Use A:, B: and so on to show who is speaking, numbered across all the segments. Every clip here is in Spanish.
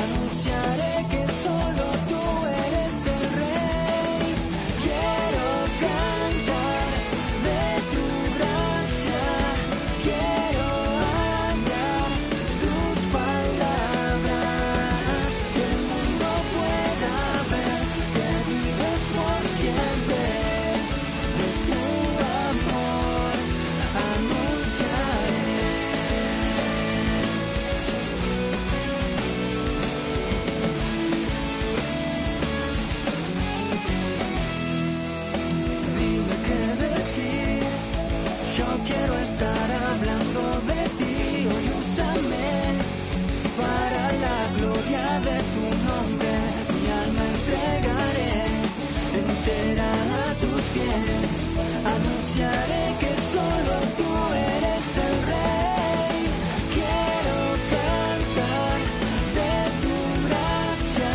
A: anunciaré que solo tú eres el Rey. Quiero cantar de tu gracia, quiero hablar tus palabras, que el mundo pueda ver que vives por siempre, de tu amor anunciaré. Dime qué decir, yo quiero estar hablando de ti. Hoy úsame para la gloria de tu nombre. Mi alma entregaré entera a tus pies. Anunciaré que solo tú eres el Rey. Quiero cantar de tu gracia,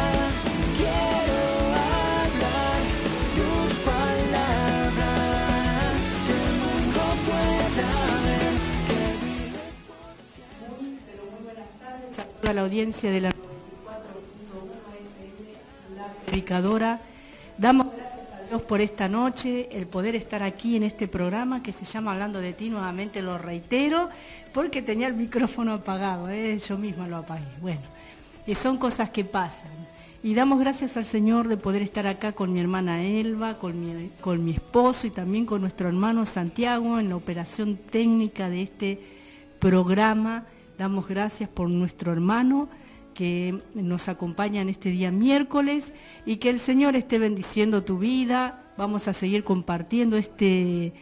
A: quiero hablar tus palabras, que el mundo pueda ver que vives por siempre.
B: A la audiencia de la predicadora, damos gracias a Dios por esta noche, el poder estar aquí en este programa que se llama Hablando de Ti. Nuevamente lo reitero porque tenía el micrófono apagado, yo misma lo apagué. Bueno, son cosas que pasan. Y damos gracias al Señor de poder estar acá con mi hermana Elba, con mi esposo y también con nuestro hermano Santiago en la operación técnica de este programa. Damos gracias por nuestro hermano que nos acompaña en este día miércoles y que el Señor esté bendiciendo tu vida. Vamos a seguir compartiendo este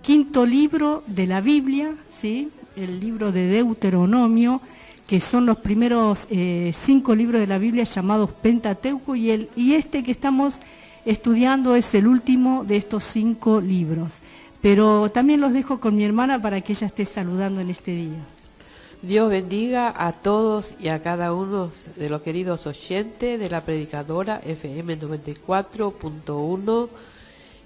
B: quinto libro de la Biblia, ¿sí? El libro de Deuteronomio, que son los primeros 5 libros de la Biblia llamados Pentateuco, y este que estamos estudiando es el último de estos 5 libros. Pero también los dejo con mi hermana para que ella esté saludando en este día.
C: Dios bendiga a todos y a cada uno de los queridos oyentes de la predicadora FM 94.1.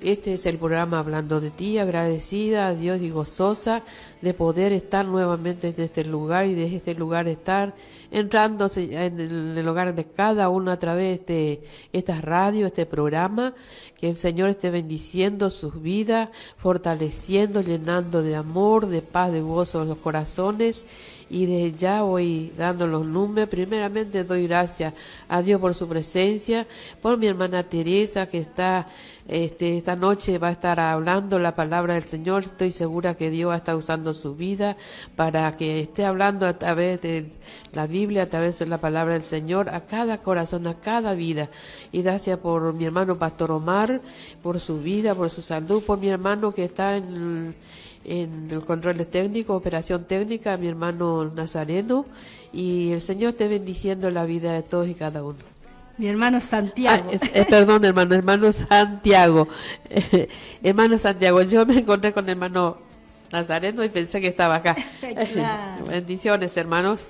C: Este es el programa Hablando de Ti, agradecida a Dios y gozosa de poder estar nuevamente en este lugar y desde este lugar estar entrando en el hogar de cada uno a través de esta radio, este programa. Que el Señor esté bendiciendo sus vidas, fortaleciendo, llenando de amor, de paz, de gozo los corazones. Y desde ya voy dando los números. Primeramente doy gracias a Dios por su presencia, por mi hermana Teresa que está esta noche va a estar hablando la palabra del Señor. Estoy segura que Dios va a estar usando su vida para que esté hablando a través de la Biblia, a través de la palabra del Señor, a cada corazón, a cada vida. Y gracias por mi hermano Pastor Omar, por su vida, por su salud, por mi hermano que está en los controles técnicos, operación técnica, mi hermano Nazareno, y el Señor esté bendiciendo la vida de todos y cada uno.
B: Mi hermano Santiago.
C: Perdón, hermano Santiago. Hermano Santiago, yo me encontré con hermano Nazareno y pensé que estaba acá.
B: Claro.
C: Bendiciones, hermanos.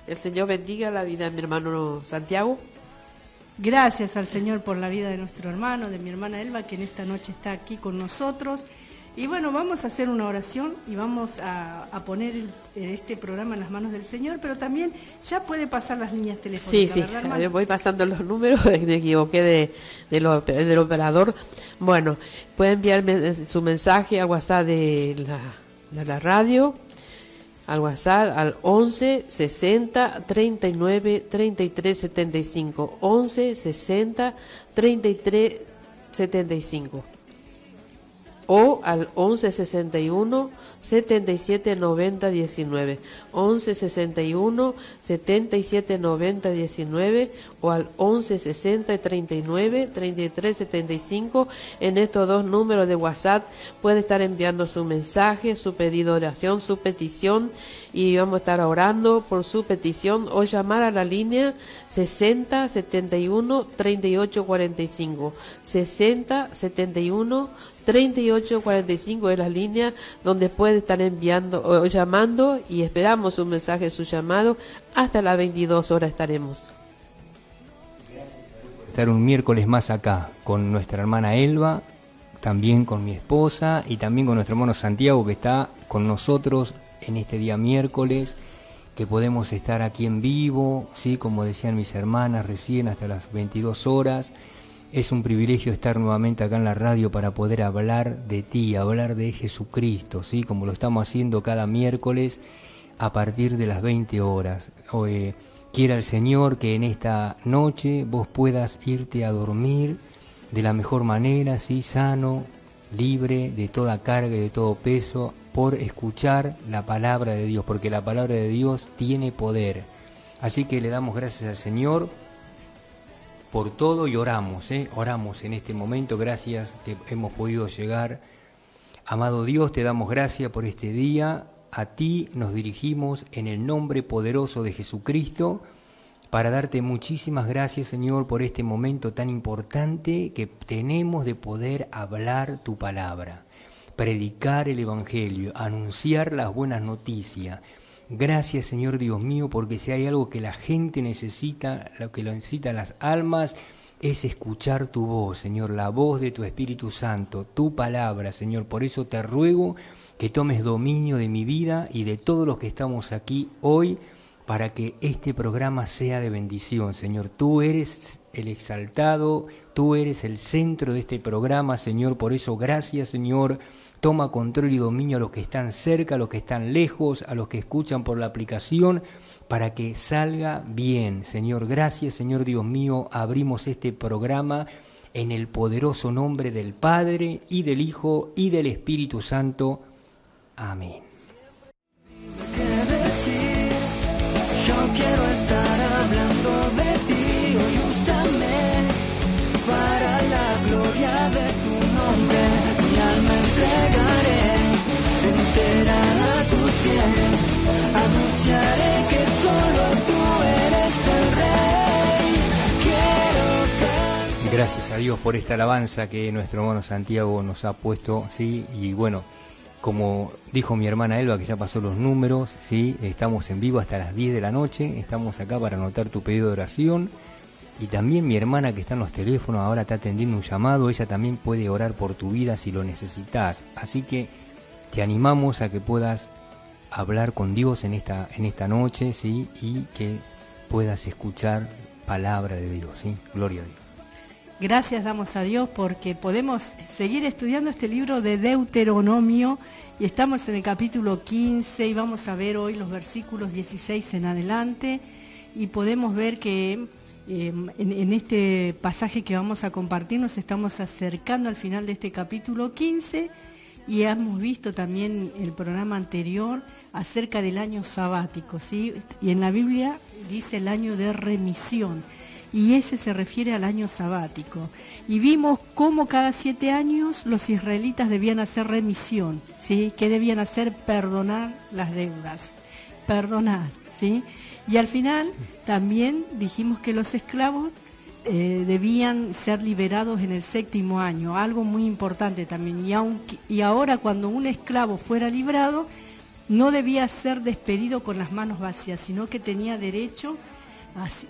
C: El Señor bendiga la vida de mi hermano Santiago.
B: Gracias al Señor por la vida de nuestro hermano, de mi hermana Elba, que en esta noche está aquí con nosotros. Y bueno, vamos a hacer una oración y vamos a poner este programa en las manos del Señor, pero también ya puede pasar las líneas telefónicas,
C: sí,
B: ¿verdad, hermano?
C: Voy pasando los números, me equivoqué del operador. Bueno, puede enviarme su mensaje al WhatsApp de la radio, al WhatsApp al 11 60 39 33 75, 11 60 33 75. O al 11 61 77 90 19, 11 61 77 90 19 o al 11 60 39 33 75. En estos dos números de WhatsApp puede estar enviando su mensaje, su pedido de oración, su petición, y vamos a estar orando por su petición, o llamar a la línea 60 71 38 45, 60 71 3845 es la línea donde puede estar enviando o llamando, y esperamos un mensaje, su llamado. Hasta las 22 horas estaremos.
D: Estar un miércoles más acá con nuestra hermana Elba, también con mi esposa y también con nuestro hermano Santiago, que está con nosotros en este día miércoles. que podemos estar aquí en vivo, ¿sí? Como decían mis hermanas recién, hasta las 22 horas. Es un privilegio estar nuevamente acá en la radio para poder hablar de ti, hablar de Jesucristo, ¿sí? Como lo estamos haciendo cada miércoles a partir de las 20 horas. Quiera el Señor que en esta noche vos puedas irte a dormir de la mejor manera, ¿sí? Sano, libre de toda carga y de todo peso, por escuchar la palabra de Dios, porque la palabra de Dios tiene poder. Así que le damos gracias al Señor por todo y oramos, oramos en este momento. Gracias que hemos podido llegar. Amado Dios, te damos gracias por este día. A ti nos dirigimos en el nombre poderoso de Jesucristo para darte muchísimas gracias, Señor, por este momento tan importante que tenemos de poder hablar tu palabra, predicar el Evangelio, anunciar las buenas noticias. Gracias, Señor Dios mío, porque si hay algo que la gente necesita, lo que lo necesitan las almas, es escuchar tu voz, Señor, la voz de tu Espíritu Santo, tu palabra, Señor. Por eso te ruego que tomes dominio de mi vida y de todos los que estamos aquí hoy, para que este programa sea de bendición, Señor. Tú eres el exaltado, tú eres el centro de este programa, Señor. Por eso, gracias, Señor. Toma control y dominio a los que están cerca, a los que están lejos, a los que escuchan por la aplicación, para que salga bien, Señor. Gracias, Señor Dios mío. Abrimos este programa en el poderoso nombre del Padre, y del Hijo, y del Espíritu Santo. Amén.
A: Yo quiero estar hablando de ti, hoy úsame para la gloria de tu nombre. Mi alma entregaré entera a tus pies, anunciaré que solo tú eres el Rey. Quiero
D: Gracias a Dios por esta alabanza que nuestro hermano Santiago nos ha puesto, ¿sí? Y bueno, como dijo mi hermana Elba, que ya pasó los números, ¿sí? Estamos en vivo hasta las 10 de la noche, estamos acá para anotar tu pedido de oración. Y también mi hermana que está en los teléfonos, ahora está atendiendo un llamado, ella también puede orar por tu vida si lo necesitas. Así que te animamos a que puedas hablar con Dios en esta noche, ¿sí? Y que puedas escuchar palabra de Dios, ¿sí? Gloria a Dios.
B: Gracias damos a Dios porque podemos seguir estudiando este libro de Deuteronomio y estamos en el capítulo 15 y vamos a ver hoy los versículos 16 en adelante y podemos ver que en este pasaje que vamos a compartir nos estamos acercando al final de este capítulo 15 y hemos visto también el programa anterior acerca del año sabático, ¿sí? Y en la Biblia dice el año de remisión. Y ese se refiere al año sabático. Y vimos cómo cada 7 años los israelitas debían hacer remisión, ¿sí? ¿Qué debían hacer? Perdonar las deudas, perdonar, ¿sí? Y al final también dijimos que los esclavos debían ser liberados en el 7º año, algo muy importante también. Y ahora cuando un esclavo fuera librado, no debía ser despedido con las manos vacías, sino que tenía derecho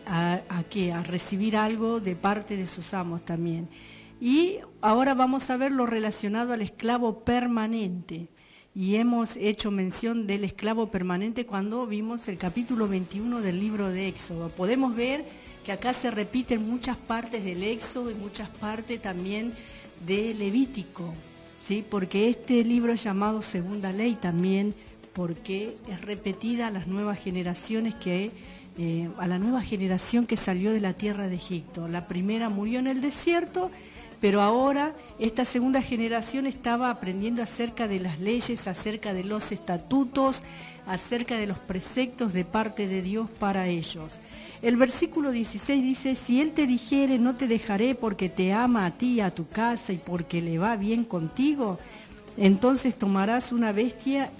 B: a recibir algo de parte de sus amos también. Y ahora vamos a ver lo relacionado al esclavo permanente. Y hemos hecho mención del esclavo permanente cuando vimos el capítulo 21 del libro de Éxodo. Podemos ver que acá se repiten muchas partes del Éxodo y muchas partes también de Levítico, ¿sí? Porque este libro es llamado Segunda Ley también, porque es repetida a las nuevas generaciones a la nueva generación que salió de la tierra de Egipto. La primera murió en el desierto, pero ahora esta segunda generación estaba aprendiendo acerca de las leyes, acerca de los estatutos, acerca de los preceptos de parte de Dios para ellos. El versículo 16 dice, si Él te dijere, no te dejaré porque te ama a ti y a tu casa y porque le va bien contigo, entonces tomarás una bestia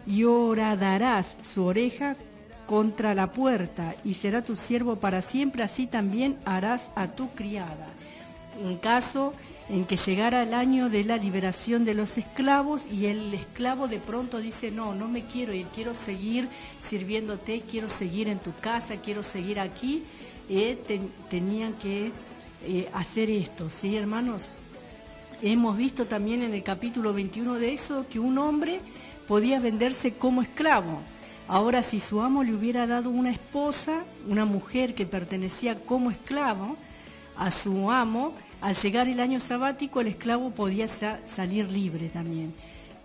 B: y horadarás su oreja contra la puerta y será tu siervo para siempre, así también harás a tu criada. En caso en que llegara el año de la liberación de los esclavos y el esclavo de pronto dice, no me quiero ir, quiero seguir sirviéndote, quiero seguir en tu casa, quiero seguir aquí, tenían que hacer esto, ¿sí, hermanos? Hemos visto también en el capítulo 21 de Éxodo que un hombre podía venderse como esclavo. Ahora, si su amo le hubiera dado una esposa, una mujer que pertenecía como esclavo a su amo, al llegar el año sabático el esclavo podía salir libre también.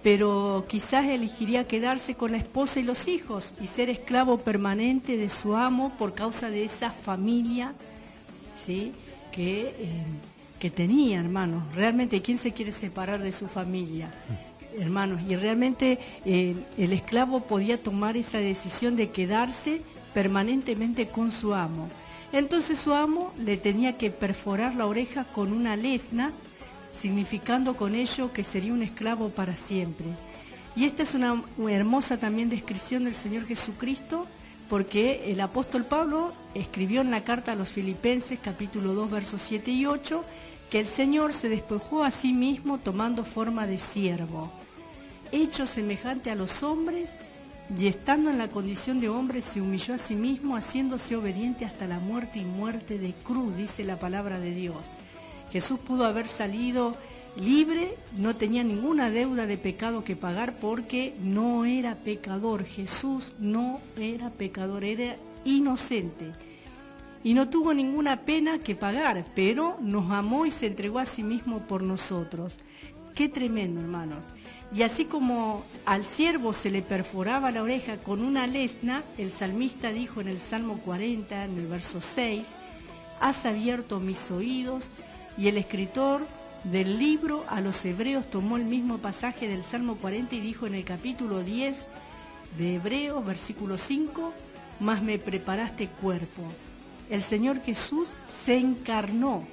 B: Pero quizás elegiría quedarse con la esposa y los hijos y ser esclavo permanente de su amo por causa de esa familia, ¿sí?, que tenía, hermanos. Realmente, ¿quién se quiere separar de su familia, hermanos? Y realmente el esclavo podía tomar esa decisión de quedarse permanentemente con su amo. Entonces su amo le tenía que perforar la oreja con una lesna, significando con ello que sería un esclavo para siempre. Y esta es una hermosa también descripción del Señor Jesucristo, porque el apóstol Pablo escribió en la carta a los Filipenses, capítulo 2, versos 7 y 8, que el Señor se despojó a sí mismo tomando forma de siervo, hecho semejante a los hombres, y estando en la condición de hombre se humilló a sí mismo, haciéndose obediente hasta la muerte y muerte de cruz, dice la palabra de Dios. Jesús pudo haber salido libre, no tenía ninguna deuda de pecado que pagar porque no era pecador. Jesús no era pecador, era inocente. Y no tuvo ninguna pena que pagar, pero nos amó y se entregó a sí mismo por nosotros. Qué tremendo, hermanos. Y así como al siervo se le perforaba la oreja con una lesna, el salmista dijo en el Salmo 40, en el verso 6, has abierto mis oídos, y el escritor del libro a los Hebreos tomó el mismo pasaje del Salmo 40 y dijo en el capítulo 10 de Hebreos, versículo 5, mas me preparaste cuerpo. El Señor Jesús se encarnó,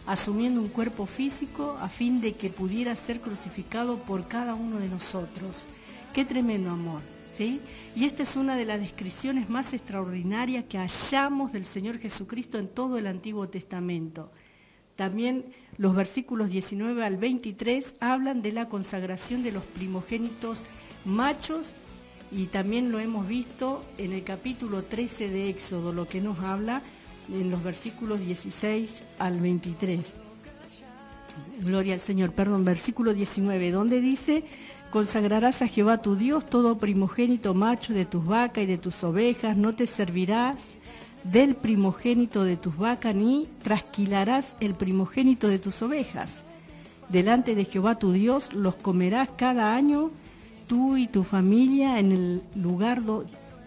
B: asumiendo un cuerpo físico a fin de que pudiera ser crucificado por cada uno de nosotros. Qué tremendo amor, ¿sí? Y esta es una de las descripciones más extraordinarias que hallamos del Señor Jesucristo en todo el Antiguo Testamento. También los versículos 19 al 23 hablan de la consagración de los primogénitos machos, y también lo hemos visto en el capítulo 13 de Éxodo, lo que nos habla en los versículos 16 al 23. Gloria al Señor, versículo 19, donde dice, consagrarás a Jehová tu Dios todo primogénito macho de tus vacas y de tus ovejas, no te servirás del primogénito de tus vacas, ni trasquilarás el primogénito de tus ovejas. Delante de Jehová tu Dios los comerás cada año, tú y tu familia, en el lugar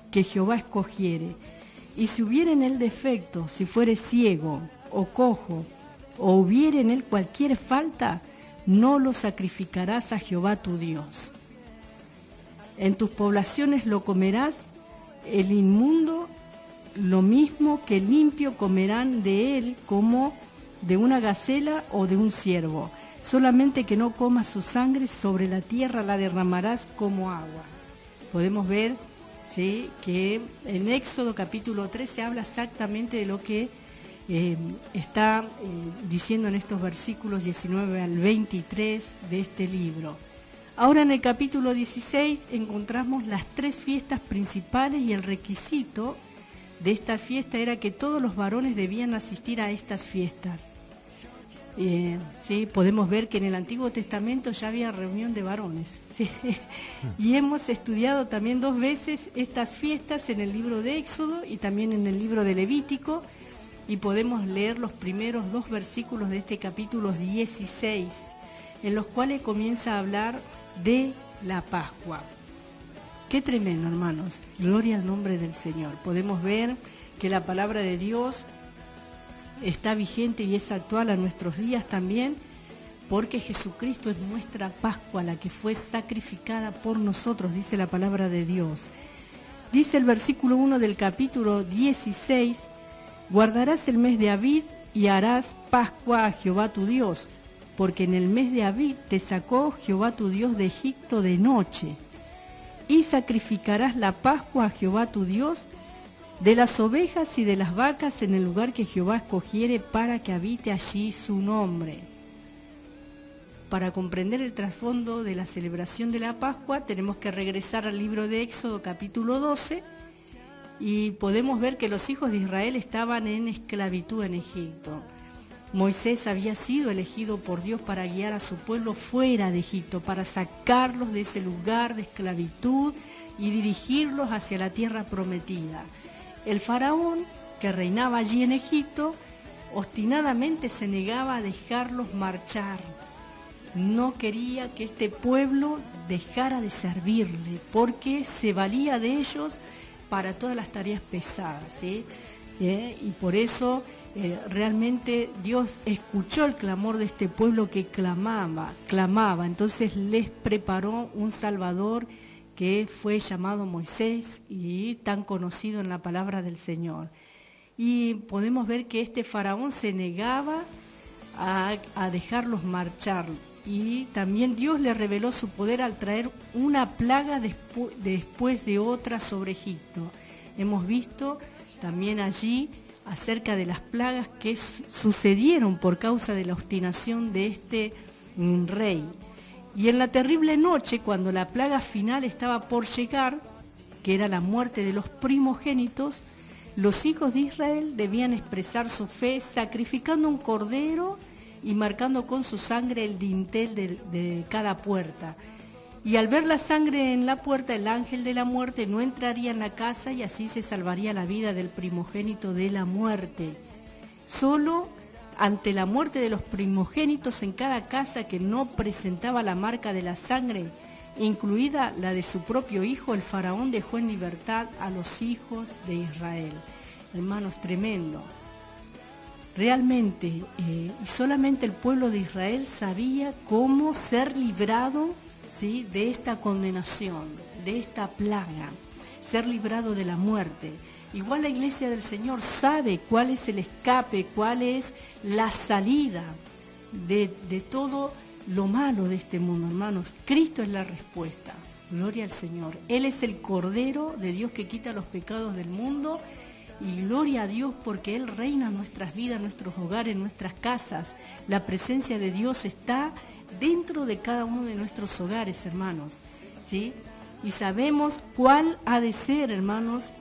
B: que Jehová escogiere. Y si hubiere en él defecto, si fuere ciego o cojo, o hubiere en él cualquier falta, no lo sacrificarás a Jehová tu Dios. En tus poblaciones lo comerás, el inmundo lo mismo que el limpio comerán de él, como de una gacela o de un ciervo. Solamente que no comas su sangre, sobre la tierra la derramarás como agua. Podemos ver, ¿sí?, que en Éxodo capítulo 3 se habla exactamente de lo que está diciendo en estos versículos 19 al 23 de este libro. Ahora en el capítulo 16 encontramos las tres fiestas principales, y el requisito de esta fiesta era que todos los varones debían asistir a estas fiestas. ¿Sí? Podemos ver que en el Antiguo Testamento ya había reunión de varones, ¿sí? Y hemos estudiado también 2 veces estas fiestas en el libro de Éxodo y también en el libro de Levítico, y podemos leer los primeros 2 versículos de este capítulo 16, en los cuales comienza a hablar de la Pascua. Qué tremendo, hermanos. Gloria al nombre del Señor. Podemos ver que la palabra de Dios está vigente y es actual a nuestros días también, porque Jesucristo es nuestra Pascua, la que fue sacrificada por nosotros, dice la palabra de Dios. Dice el versículo 1 del capítulo 16, guardarás el mes de Abib y harás Pascua a Jehová tu Dios, porque en el mes de Abib te sacó Jehová tu Dios de Egipto de noche. Y sacrificarás la Pascua a Jehová tu Dios de las ovejas y de las vacas en el lugar que Jehová escogiere para que habite allí su nombre. Para comprender el trasfondo de la celebración de la Pascua tenemos que regresar al libro de Éxodo capítulo 12, y podemos ver que los hijos de Israel estaban en esclavitud en Egipto. Moisés había sido elegido por Dios para guiar a su pueblo fuera de Egipto, para sacarlos de ese lugar de esclavitud y dirigirlos hacia la tierra prometida. El faraón, que reinaba allí en Egipto, obstinadamente se negaba a dejarlos marchar. No quería que este pueblo dejara de servirle, porque se valía de ellos para todas las tareas pesadas, ¿sí? Y por eso realmente Dios escuchó el clamor de este pueblo que clamaba. Entonces les preparó un Salvador que fue llamado Moisés y tan conocido en la palabra del Señor. Y podemos ver que este faraón se negaba a dejarlos marchar. Y también Dios le reveló su poder al traer una plaga después de otra sobre Egipto. Hemos visto también allí acerca de las plagas que sucedieron por causa de la obstinación de este rey. Y en la terrible noche, cuando la plaga final estaba por llegar, que era la muerte de los primogénitos, los hijos de Israel debían expresar su fe sacrificando un cordero y marcando con su sangre el dintel de cada puerta. Y al ver la sangre en la puerta, el ángel de la muerte no entraría en la casa y así se salvaría la vida del primogénito de la muerte. Solo ante la muerte de los primogénitos en cada casa que no presentaba la marca de la sangre, incluida la de su propio hijo, el faraón dejó en libertad a los hijos de Israel. Hermanos, tremendo. Realmente, y solamente el pueblo de Israel sabía cómo ser librado, ¿sí?, de esta condenación, de esta plaga, ser librado de la muerte. Igual la Iglesia del Señor sabe cuál es el escape, cuál es la salida de todo lo malo de este mundo, hermanos. Cristo es la respuesta. Gloria al Señor. Él es el Cordero de Dios que quita los pecados del mundo. Y gloria a Dios porque Él reina en nuestras vidas, en nuestros hogares, en nuestras casas. La presencia de Dios está dentro de cada uno de nuestros hogares, hermanos, ¿sí? Y sabemos cuál ha de ser, hermanos,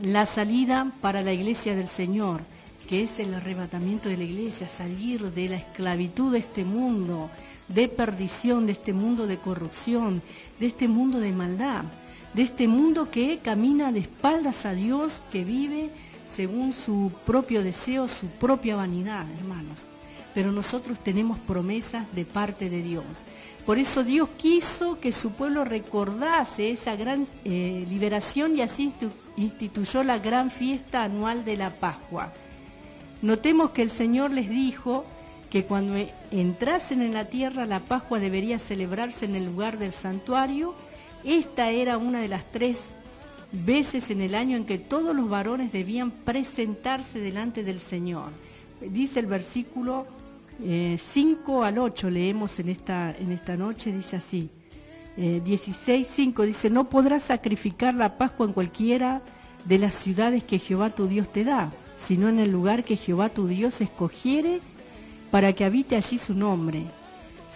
B: la salida para la Iglesia del Señor, que es el arrebatamiento de la Iglesia, salir de la esclavitud de este mundo, de perdición, de este mundo de corrupción, de este mundo de maldad, de este mundo que camina de espaldas a Dios, que vive según su propio deseo, su propia vanidad, hermanos. Pero nosotros tenemos promesas de parte de Dios. Por eso Dios quiso que su pueblo recordase esa gran liberación y así instituyó la gran fiesta anual de la Pascua. Notemos que el Señor les dijo que cuando entrasen en la tierra, la Pascua debería celebrarse en el lugar del santuario. Esta era una de las 3 veces en el año en que todos los varones debían presentarse delante del Señor. Dice el versículo 5 al 8, leemos en esta noche, dice así, 16:5, dice: no podrás sacrificar la Pascua en cualquiera de las ciudades que Jehová tu Dios te da, sino en el lugar que Jehová tu Dios escogiere para que habite allí su nombre.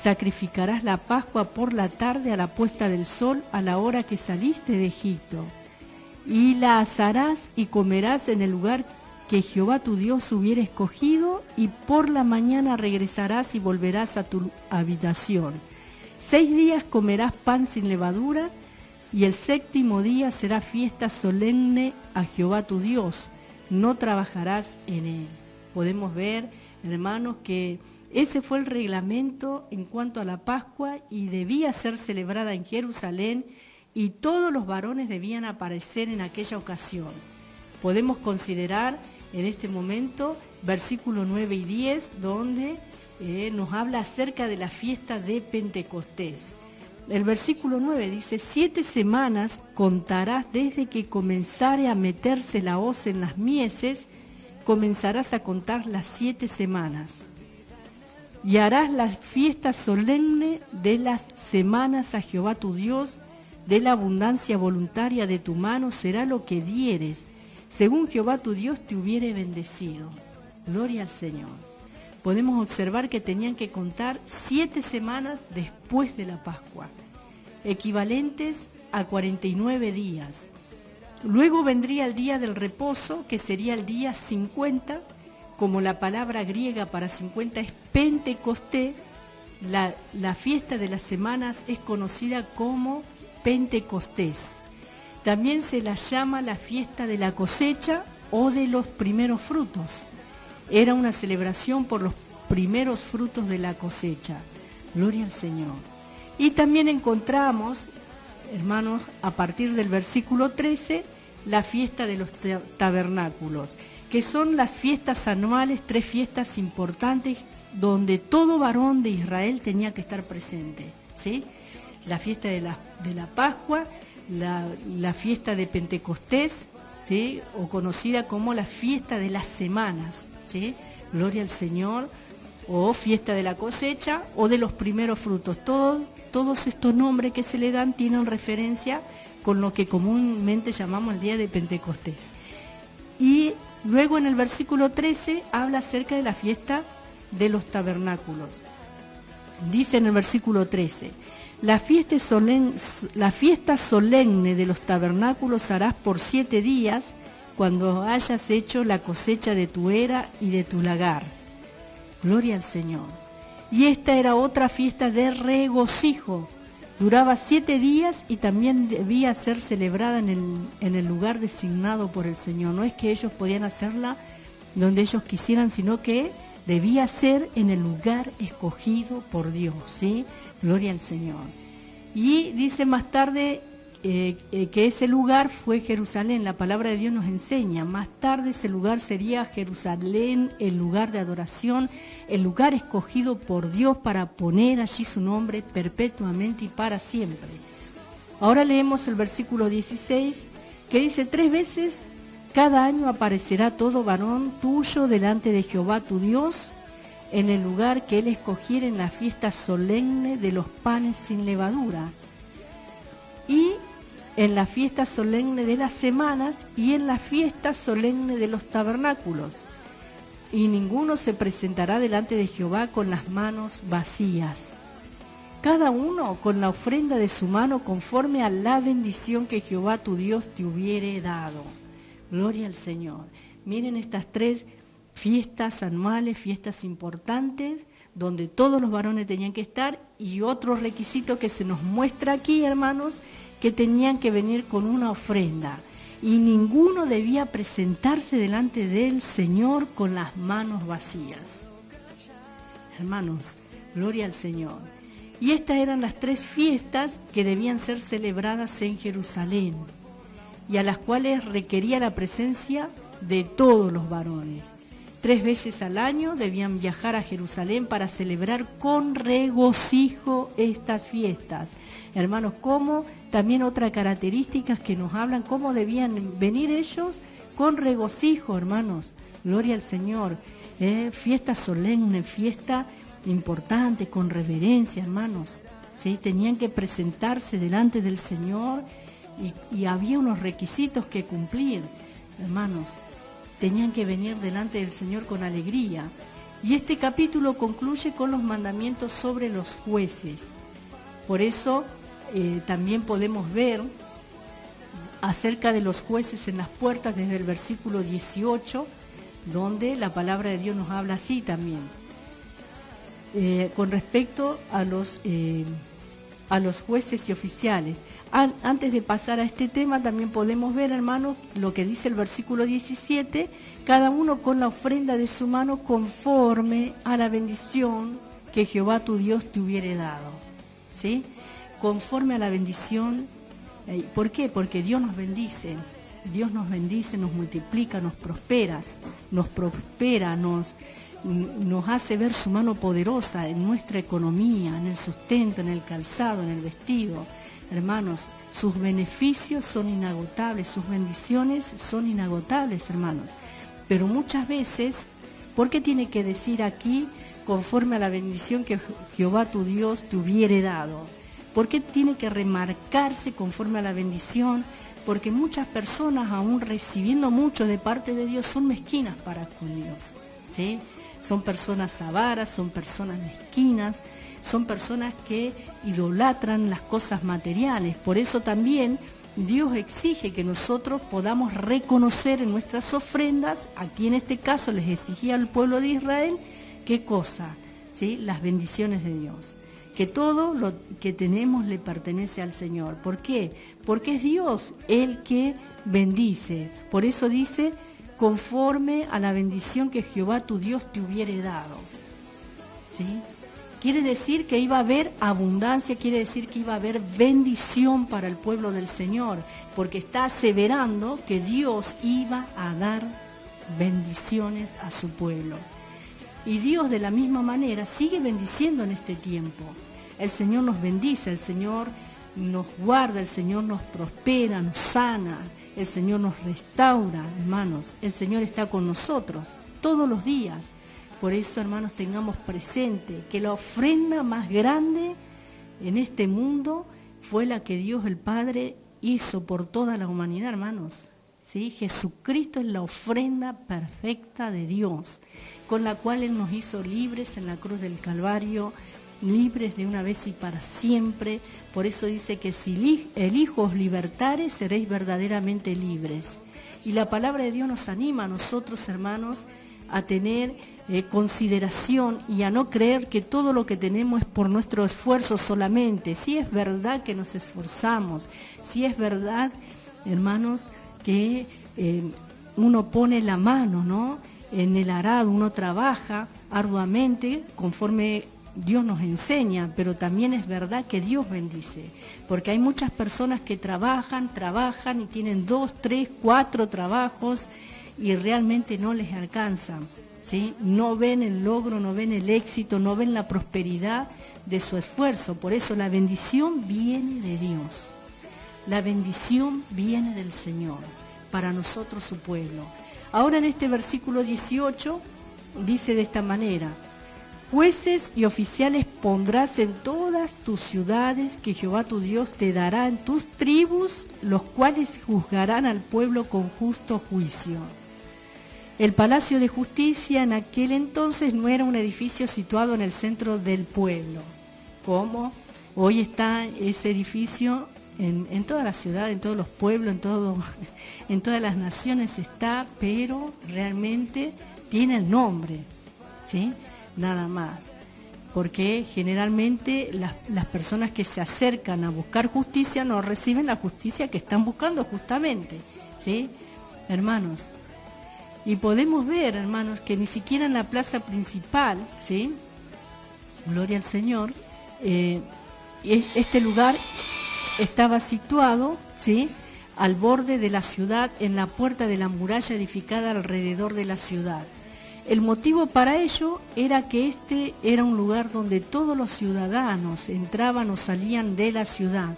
B: Sacrificarás la Pascua por la tarde a la puesta del sol, a la hora que saliste de Egipto. Y la asarás y comerás en el lugar que Jehová tu Dios hubiera escogido, y por la mañana regresarás y volverás a tu habitación. 6 días comerás pan sin levadura, y el 7º día será fiesta solemne a Jehová tu Dios. No trabajarás en él. Podemos ver, hermanos, que ese fue el reglamento en cuanto a la Pascua y debía ser celebrada en Jerusalén y todos los varones debían aparecer en aquella ocasión. Podemos considerar en este momento versículos 9 y 10 donde nos habla acerca de la fiesta de Pentecostés. El versículo 9 dice: 7 semanas contarás desde que comenzare a meterse la hoz en las mieses, comenzarás a contar las 7 semanas. Y harás la fiesta solemne de las semanas a Jehová tu Dios, de la abundancia voluntaria de tu mano será lo que dieres, según Jehová tu Dios te hubiere bendecido. Gloria al Señor. Podemos observar que tenían que contar 7 semanas después de la Pascua, equivalentes a 49 días. Luego vendría el día del reposo, que sería el día 50, como la palabra griega para 50 es Pentecostés. La fiesta de las semanas es conocida como Pentecostés. También se la llama la fiesta de la cosecha o de los primeros frutos. Era una celebración por los primeros frutos de la cosecha. Gloria al Señor. Y también encontramos, hermanos, a partir del versículo 13, la fiesta de los tabernáculos, que son las fiestas anuales, 3 fiestas importantes donde todo varón de Israel tenía que estar presente, ¿sí? La fiesta de la Pascua, la fiesta de Pentecostés, ¿sí? O conocida como la fiesta de las semanas, ¿sí? Gloria al Señor, o fiesta de la cosecha, o de los primeros frutos. Todos estos nombres que se le dan tienen referencia con lo que comúnmente llamamos el día de Pentecostés. Y luego en el versículo 13 habla acerca de la fiesta de los tabernáculos. Dice en el versículo 13: la fiesta solemne de los tabernáculos harás por 7 días, cuando hayas hecho la cosecha de tu era y de tu lagar. Gloria al Señor. Y esta era otra fiesta de regocijo. Duraba 7 días y también debía ser celebrada en el lugar designado por el Señor. No es que ellos podían hacerla donde ellos quisieran, sino que debía ser en el lugar escogido por Dios, ¿sí? Gloria al Señor. Y dice más tarde que ese lugar fue Jerusalén. La palabra de Dios nos enseña, más tarde ese lugar sería Jerusalén, el lugar de adoración, el lugar escogido por Dios para poner allí su nombre perpetuamente y para siempre. Ahora leemos el versículo 16, que dice: 3 veces cada año aparecerá todo varón tuyo delante de Jehová tu Dios, en el lugar que él escogiere en la fiesta solemne de los panes sin levadura, y en la fiesta solemne de las semanas, y en la fiesta solemne de los tabernáculos. Y ninguno se presentará delante de Jehová con las manos vacías. Cada uno con la ofrenda de su mano conforme a la bendición que Jehová tu Dios te hubiere dado. Gloria al Señor. Miren estas 3 fiestas anuales, fiestas importantes, donde todos los varones tenían que estar, y otro requisito que se nos muestra aquí, hermanos, que tenían que venir con una ofrenda, y ninguno debía presentarse delante del Señor con las manos vacías. Hermanos, gloria al Señor. Y estas eran las 3 fiestas que debían ser celebradas en Jerusalén, y a las cuales requería la presencia de todos los varones. 3 veces al año debían viajar a Jerusalén para celebrar con regocijo estas fiestas. Hermanos, como también otras características que nos hablan, cómo debían venir ellos con regocijo, hermanos. Gloria al Señor. Fiesta solemne, fiesta importante, con reverencia, hermanos. ¿Sí? Tenían que presentarse delante del Señor y había unos requisitos que cumplir, hermanos. Tenían que venir delante del Señor con alegría. Y este capítulo concluye con los mandamientos sobre los jueces. Por eso también podemos ver acerca de los jueces en las puertas desde el versículo 18, donde la palabra de Dios nos habla así también. Con respecto a los jueces y oficiales. Antes de pasar a este tema, también podemos ver, hermanos, lo que dice el versículo 17, cada uno con la ofrenda de su mano conforme a la bendición que Jehová tu Dios te hubiere dado. ¿Sí? Conforme a la bendición. ¿Por qué? Porque Dios nos bendice, nos multiplica, nos prospera, nos hace ver su mano poderosa en nuestra economía, en el sustento, en el calzado, en el vestido. Hermanos, sus beneficios son inagotables, sus bendiciones son inagotables, hermanos. Pero muchas veces, ¿por qué tiene que decir aquí conforme a la bendición que Jehová tu Dios te hubiere dado? ¿Por qué tiene que remarcarse conforme a la bendición? Porque muchas personas, aún recibiendo mucho de parte de Dios, son mezquinas para con Dios, ¿sí? Son personas avaras, son personas mezquinas, son personas que idolatran las cosas materiales. Por eso también Dios exige que nosotros podamos reconocer en nuestras ofrendas, aquí en este caso les exigía al pueblo de Israel, ¿qué cosa? ¿Sí? Las bendiciones de Dios. que todo lo que tenemos le pertenece al Señor. ¿Por qué? Porque es Dios el que bendice. Por eso dice, conforme a la bendición que Jehová tu Dios te hubiere dado. ¿Sí? Quiere decir que iba a haber abundancia, quiere decir que iba a haber bendición para el pueblo del Señor, porque está aseverando que Dios iba a dar bendiciones a su pueblo. Y Dios de la misma manera sigue bendiciendo en este tiempo. El Señor nos bendice, el Señor nos guarda, el Señor nos prospera, nos sana, el Señor nos restaura, hermanos. El Señor está con nosotros todos los días. Por eso, hermanos, tengamos presente que la ofrenda más grande en este mundo fue la que Dios el Padre hizo por toda la humanidad, hermanos. ¿Sí? Jesucristo es la ofrenda perfecta de Dios, con la cual Él nos hizo libres en la cruz del Calvario, libres de una vez y para siempre. Por eso dice que si el Hijo os libertare, seréis verdaderamente libres. Y la palabra de Dios nos anima a nosotros, hermanos, a tener consideración y a no creer que todo lo que tenemos es por nuestro esfuerzo solamente. Sí es verdad que nos esforzamos, sí es verdad, hermanos, que uno pone la mano, ¿no?, en el arado, uno trabaja arduamente conforme Dios nos enseña, pero también es verdad que Dios bendice, porque hay muchas personas que trabajan y tienen 2, 3, 4 trabajos y realmente no les alcanzan, ¿sí? No ven el logro, no ven el éxito, no ven la prosperidad de su esfuerzo. Por eso la bendición viene de Dios, la bendición viene del Señor para nosotros, su pueblo. Ahora en este versículo 18 dice de esta manera: jueces y oficiales pondrás en todas tus ciudades que Jehová tu Dios te dará en tus tribus, los cuales juzgarán al pueblo con justo juicio. El Palacio de Justicia en aquel entonces no era un edificio situado en el centro del pueblo, como hoy está ese edificio en toda la ciudad, en todos los pueblos, en todas las naciones está, pero realmente tiene el nombre, ¿sí? Nada más, porque generalmente las personas que se acercan a buscar justicia no reciben la justicia que están buscando justamente, ¿sí? Hermanos, y podemos ver, hermanos, que ni siquiera en la plaza principal, ¿sí?, gloria al Señor, este lugar estaba situado, ¿sí?, al borde de la ciudad, en la puerta de la muralla edificada alrededor de la ciudad. El motivo para ello era que este era un lugar donde todos los ciudadanos entraban o salían de la ciudad.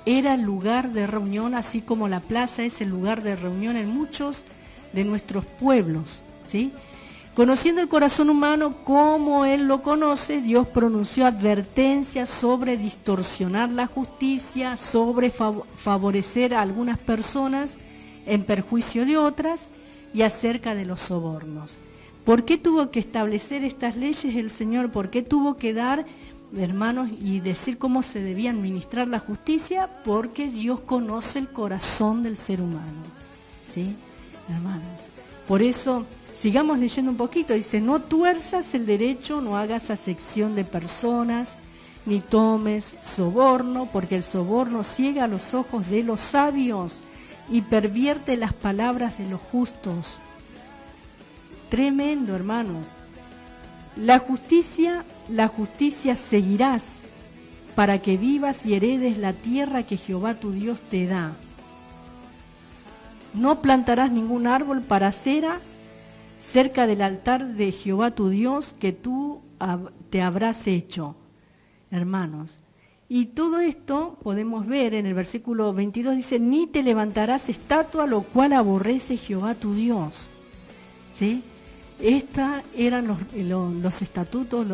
B: Era el lugar de reunión, así como la plaza es el lugar de reunión en muchos de nuestros pueblos, ¿sí? Conociendo el corazón humano como Él lo conoce, Dios pronunció advertencias sobre distorsionar la justicia, sobre favorecer a algunas personas en perjuicio de otras y acerca de los sobornos. ¿Por qué tuvo que establecer estas leyes el Señor? ¿Por qué tuvo que dar, hermanos, y decir cómo se debía administrar la justicia? Porque Dios conoce el corazón del ser humano, ¿sí, hermanos? Por eso, sigamos leyendo un poquito. Dice: no tuerzas el derecho, no hagas acepción de personas, ni tomes soborno, porque el soborno ciega los ojos de los sabios y pervierte las palabras de los justos. Tremendo, hermanos. La justicia seguirás, para que vivas y heredes la tierra que Jehová tu Dios te da. No plantarás ningún árbol para cera cerca del altar de Jehová tu Dios, que tú te habrás hecho, hermanos. Y todo esto podemos ver en el versículo 22, dice: ni te levantarás estatua, lo cual aborrece Jehová tu Dios, ¿sí? Estos eran los estatutos,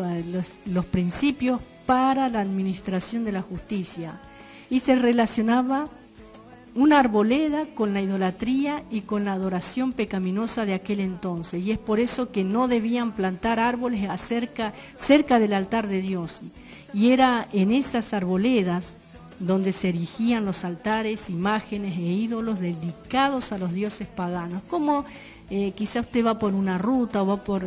B: los principios para la administración de la justicia. Y se relacionaba una arboleda con la idolatría y con la adoración pecaminosa de aquel entonces. Y es por eso que no debían plantar árboles cerca del altar de Dios. Y era en esas arboledas donde se erigían los altares, imágenes e ídolos dedicados a los dioses paganos. Como quizá usted va por una ruta o va por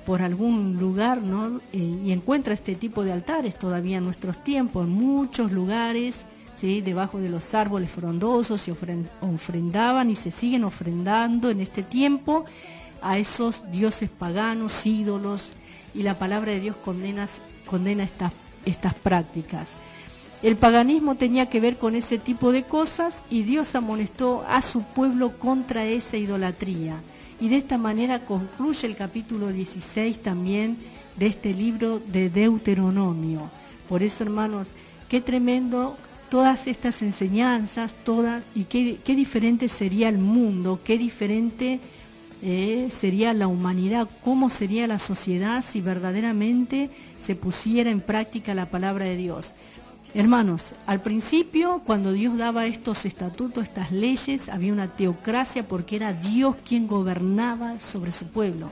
B: por algún lugar, ¿no? Y encuentra este tipo de altares todavía en nuestros tiempos, en muchos lugares, ¿sí? Debajo de los árboles frondosos se ofrendaban y se siguen ofrendando en este tiempo a esos dioses paganos, ídolos, y la palabra de Dios condena estas prácticas. El paganismo tenía que ver con ese tipo de cosas y Dios amonestó a su pueblo contra esa idolatría. Y de esta manera concluye el capítulo 16 también de este libro de Deuteronomio. Por eso, hermanos, qué tremendo todas estas enseñanzas, todas, y qué diferente sería el mundo, qué diferente sería la humanidad, cómo sería la sociedad si verdaderamente se pusiera en práctica la palabra de Dios. Hermanos, al principio, cuando Dios daba estos estatutos, estas leyes, había una teocracia porque era Dios quien gobernaba sobre su pueblo.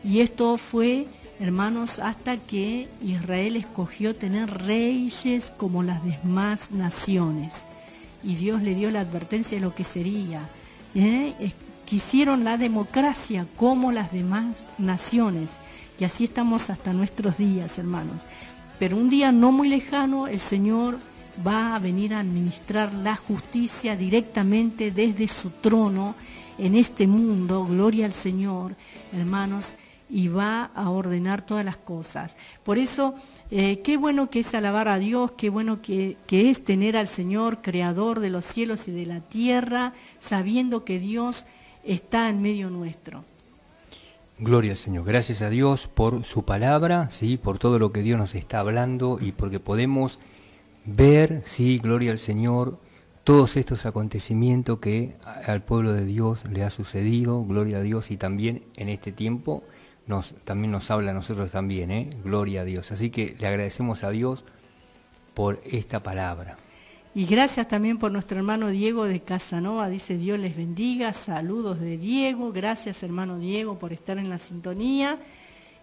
B: Y esto fue, hermanos, hasta que Israel escogió tener reyes como las demás naciones. Y Dios le dio la advertencia de lo que sería. Quisieron la democracia como las demás naciones. Y así estamos hasta nuestros días, hermanos. Pero un día no muy lejano, el Señor va a venir a administrar la justicia directamente desde su trono en este mundo, gloria al Señor, hermanos, y va a ordenar todas las cosas. Por eso, qué bueno que es alabar a Dios, qué bueno que es tener al Señor, creador de los cielos y de la tierra, sabiendo que Dios está en medio nuestro.
D: Gloria al Señor, gracias a Dios por su palabra, ¿sí? Por todo lo que Dios nos está hablando y porque podemos ver, sí, gloria al Señor, todos estos acontecimientos que al pueblo de Dios le ha sucedido, gloria a Dios, y también en este tiempo también nos habla a nosotros también, gloria a Dios. Así que le agradecemos a Dios por esta palabra.
B: Y gracias también por nuestro hermano Diego de Casanova, dice Dios les bendiga, saludos de Diego, gracias hermano Diego por estar en la sintonía.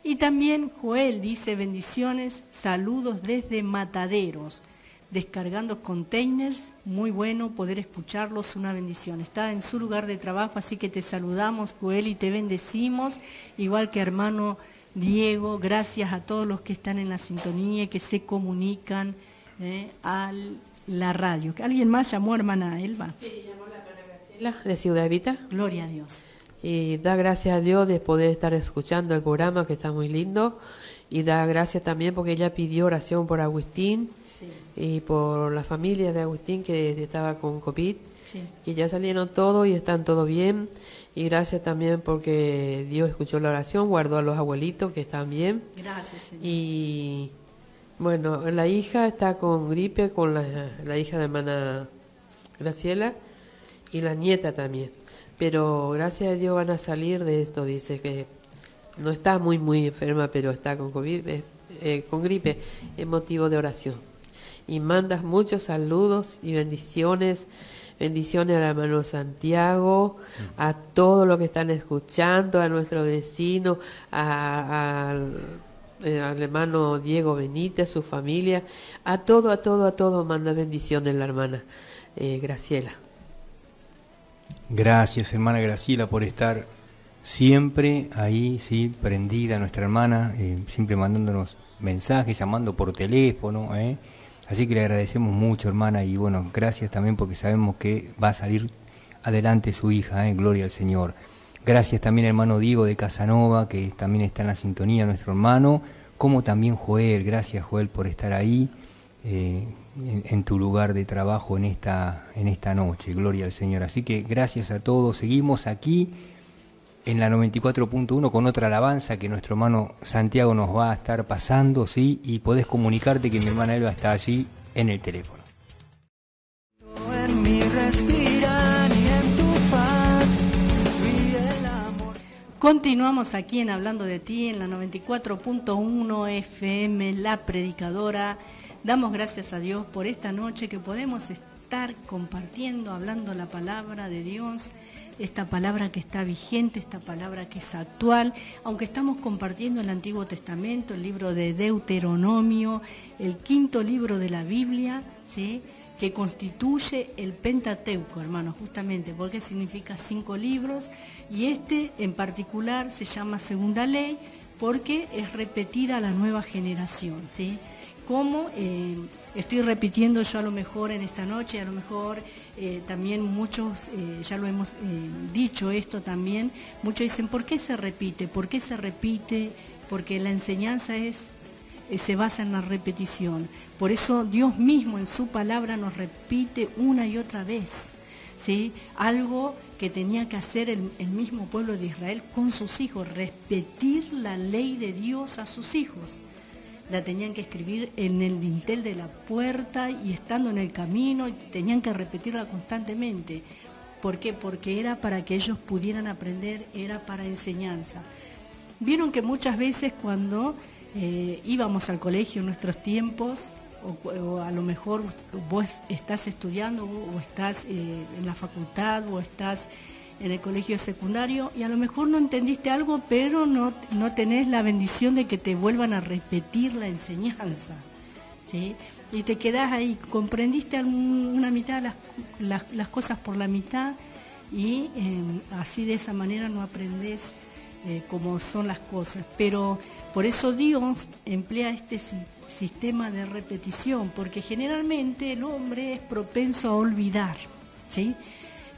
B: Y también Joel dice bendiciones, saludos desde Mataderos, descargando containers, muy bueno poder escucharlos, una bendición. Está en su lugar de trabajo, así que te saludamos Joel y te bendecimos, igual que hermano Diego, gracias a todos los que están en la sintonía y que se comunican la radio. ¿Alguien más llamó, hermana Elba?
C: Sí, llamó la hermana Graciela de Ciudad Evita.
B: Gloria a Dios.
C: Y da gracias a Dios de poder estar escuchando el programa, que está muy lindo. Y da gracias también porque ella pidió oración por Agustín, sí, y por la familia de Agustín que estaba con COVID, sí, que ya salieron todos y están todo bien. Y gracias también porque Dios escuchó la oración, guardó a los abuelitos que están bien.
B: Gracias, Señor.
C: Y bueno, la hija está con gripe, con la hija de hermana Graciela y la nieta también. Pero gracias a Dios van a salir de esto, dice que no está muy enferma, pero está con COVID, con gripe, es motivo de oración. Y mandas muchos saludos y bendiciones al hermano Santiago, a todos los que están escuchando, a nuestros vecinos, al hermano Diego Benítez, su familia, a todo manda bendiciones la hermana Graciela.
D: Gracias hermana Graciela por estar siempre ahí, sí, prendida nuestra hermana, siempre mandándonos mensajes, llamando por teléfono, así que le agradecemos mucho hermana y bueno, gracias también porque sabemos que va a salir adelante su hija, gloria al Señor. Gracias también hermano Diego de Casanova, que también está en la sintonía, nuestro hermano, como también Joel, gracias Joel por estar ahí en tu lugar de trabajo en esta noche, gloria al Señor. Así que gracias a todos, seguimos aquí en la 94.1 con otra alabanza que nuestro hermano Santiago nos va a estar pasando, ¿sí? Y podés comunicarte que mi hermana Elba está allí en el teléfono.
A: En mi respirar y en tu faz, el amor.
B: Continuamos aquí en Hablando de Ti, en la 94.1 FM, La Predicadora. Damos gracias a Dios por esta noche que podemos estar compartiendo, hablando la palabra de Dios, esta palabra que está vigente, esta palabra que es actual, aunque estamos compartiendo el Antiguo Testamento, el libro de Deuteronomio, el quinto libro de la Biblia, ¿sí?, que constituye el Pentateuco, hermanos, justamente porque significa 5 libros, y este en particular se llama Segunda Ley, porque es repetida a la nueva generación, ¿sí? Como estoy repitiendo yo a lo mejor en esta noche, a lo mejor también muchos, ya lo hemos dicho esto también, muchos dicen, ¿por qué se repite? ¿Por qué se repite? Porque la enseñanza se basa en la repetición. Por eso Dios mismo en su palabra nos repite una y otra vez, ¿sí? Algo que tenía que hacer el mismo pueblo de Israel con sus hijos, repetir la ley de Dios a sus hijos. La tenían que escribir en el dintel de la puerta y estando en el camino, y tenían que repetirla constantemente. ¿Por qué? Porque era para que ellos pudieran aprender, era para enseñanza. Vieron que muchas veces cuando íbamos al colegio en nuestros tiempos, o a lo mejor vos estás estudiando o estás en la facultad o estás en el colegio secundario y a lo mejor no entendiste algo, pero no tenés la bendición de que te vuelvan a repetir la enseñanza, ¿sí? Y te quedás ahí, comprendiste una mitad, las cosas por la mitad y así de esa manera no aprendés cómo son las cosas. Pero por eso Dios emplea este sistema de repetición, porque generalmente el hombre es propenso a olvidar, ¿sí?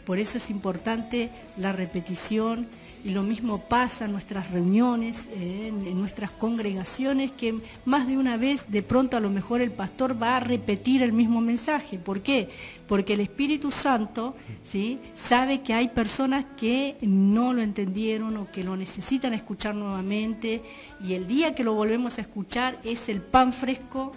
B: Por eso es importante la repetición y lo mismo pasa en nuestras reuniones, en nuestras congregaciones, que más de una vez de pronto a lo mejor el pastor va a repetir el mismo mensaje. ¿Por qué? Porque el Espíritu Santo, ¿sí?, sabe que hay personas que no lo entendieron o que lo necesitan escuchar nuevamente y el día que lo volvemos a escuchar es el pan fresco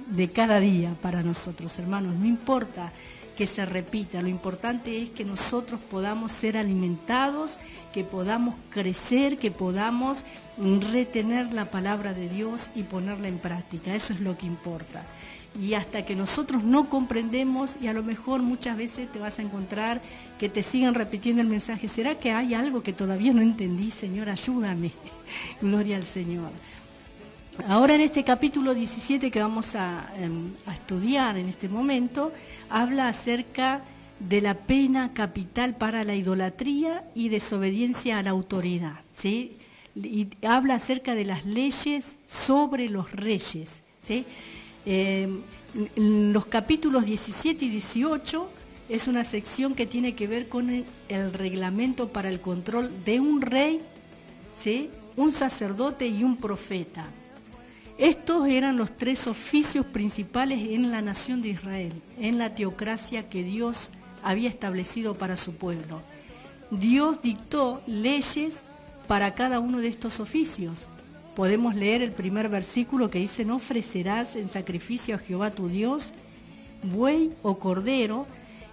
B: de cada día para nosotros, hermanos. No importa que se repita, lo importante es que nosotros podamos ser alimentados, que podamos crecer, que podamos retener la palabra de Dios y ponerla en práctica. Eso es lo que importa. Y hasta que nosotros no comprendemos, y a lo mejor muchas veces te vas a encontrar que te sigan repitiendo el mensaje, ¿será que hay algo que todavía no entendí? Señor, ayúdame. Gloria al Señor. Ahora en este capítulo 17 que vamos a estudiar en este momento, habla acerca de la pena capital para la idolatría y desobediencia a la autoridad, ¿sí? Y habla acerca de las leyes sobre los reyes, ¿sí? Los capítulos 17 y 18 es una sección que tiene que ver con el reglamento para el control de un rey, ¿sí?, un sacerdote y un profeta. Estos eran los tres oficios principales en la nación de Israel, en la teocracia que Dios había establecido para su pueblo. Dios dictó leyes para cada uno de estos oficios. Podemos leer el primer versículo que dice: no ofrecerás en sacrificio a Jehová tu Dios buey o cordero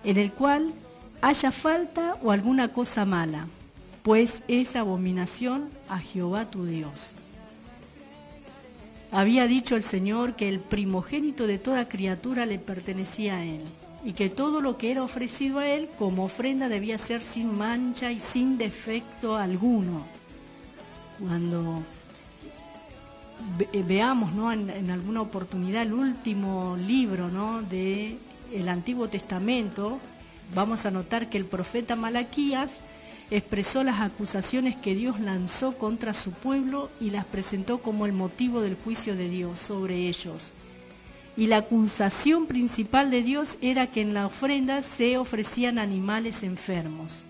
B: en el cual haya falta o alguna cosa mala, pues es abominación a Jehová tu Dios. Había dicho el Señor que el primogénito de toda criatura le pertenecía a Él y que todo lo que era ofrecido a Él como ofrenda debía ser sin mancha y sin defecto alguno. Cuando veamos, ¿no?, en alguna oportunidad el último libro, ¿no?, del Antiguo Testamento, vamos a notar que el profeta Malaquías expresó las acusaciones que Dios lanzó contra su pueblo y las presentó como el motivo del juicio de Dios sobre ellos. Y la acusación principal de Dios era que en la ofrenda se ofrecían animales enfermos.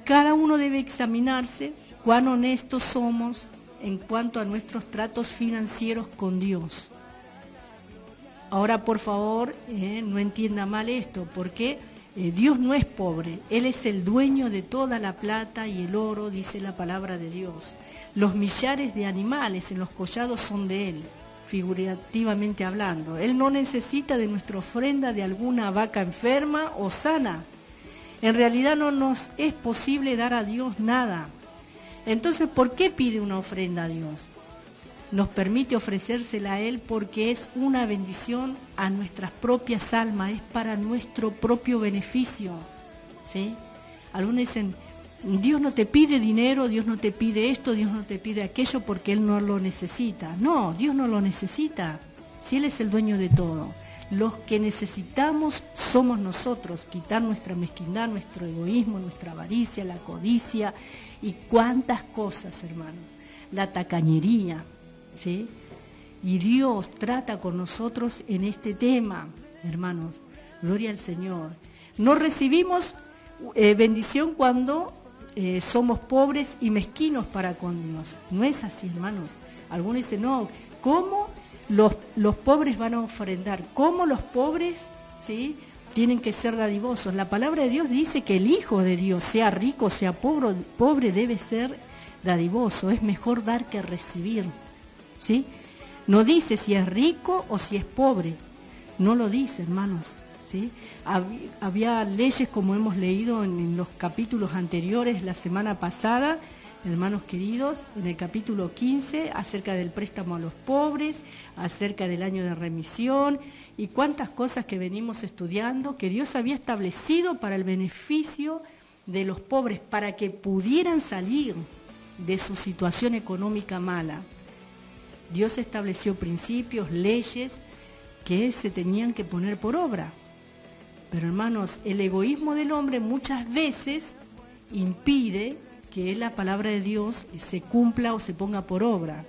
B: Cada uno debe examinarse cuán honestos somos en cuanto a nuestros tratos financieros con Dios. Ahora, por favor, no entienda mal esto, porque Dios no es pobre, Él es el dueño de toda la plata y el oro, dice la palabra de Dios. Los millares de animales en los collados son de Él, figurativamente hablando. Él no necesita de nuestra ofrenda de alguna vaca enferma o sana. En realidad no nos es posible dar a Dios nada. Entonces, ¿por qué pide una ofrenda a Dios? Nos permite ofrecérsela a Él porque es una bendición a nuestras propias almas, es para nuestro propio beneficio, ¿sí? Algunos dicen, Dios no te pide dinero, Dios no te pide esto, Dios no te pide aquello porque Él no lo necesita. No, Dios no lo necesita, si Él es el dueño de todo. los que necesitamos somos nosotros, quitar nuestra mezquindad, nuestro egoísmo, nuestra avaricia, la codicia y cuántas cosas, hermanos, la tacañería, ¿sí? Y Dios trata con nosotros en este tema, hermanos, gloria al Señor. No recibimos bendición cuando somos pobres y mezquinos para con Dios. No es así, hermanos. Algunos dicen, no, ¿cómo los pobres van a ofrendar? ¿Cómo los pobres, ¿sí?, tienen que ser dadivosos? La palabra de Dios dice que el Hijo de Dios, sea rico, sea pobre, debe ser dadivoso. Es mejor dar que recibir, ¿sí? No dice si es rico o si es pobre. No lo dice, hermanos, ¿sí? Había leyes, como hemos leído en los capítulos anteriores la semana pasada, hermanos queridos, en el capítulo 15, acerca del préstamo a los pobres, acerca del año de remisión, y cuántas cosas que venimos estudiando, que Dios había establecido para el beneficio de los pobres, para que pudieran salir de su situación económica mala. Dios estableció principios, leyes, que se tenían que poner por obra. Pero hermanos, el egoísmo del hombre muchas veces impide que la palabra de Dios se cumpla o se ponga por obra.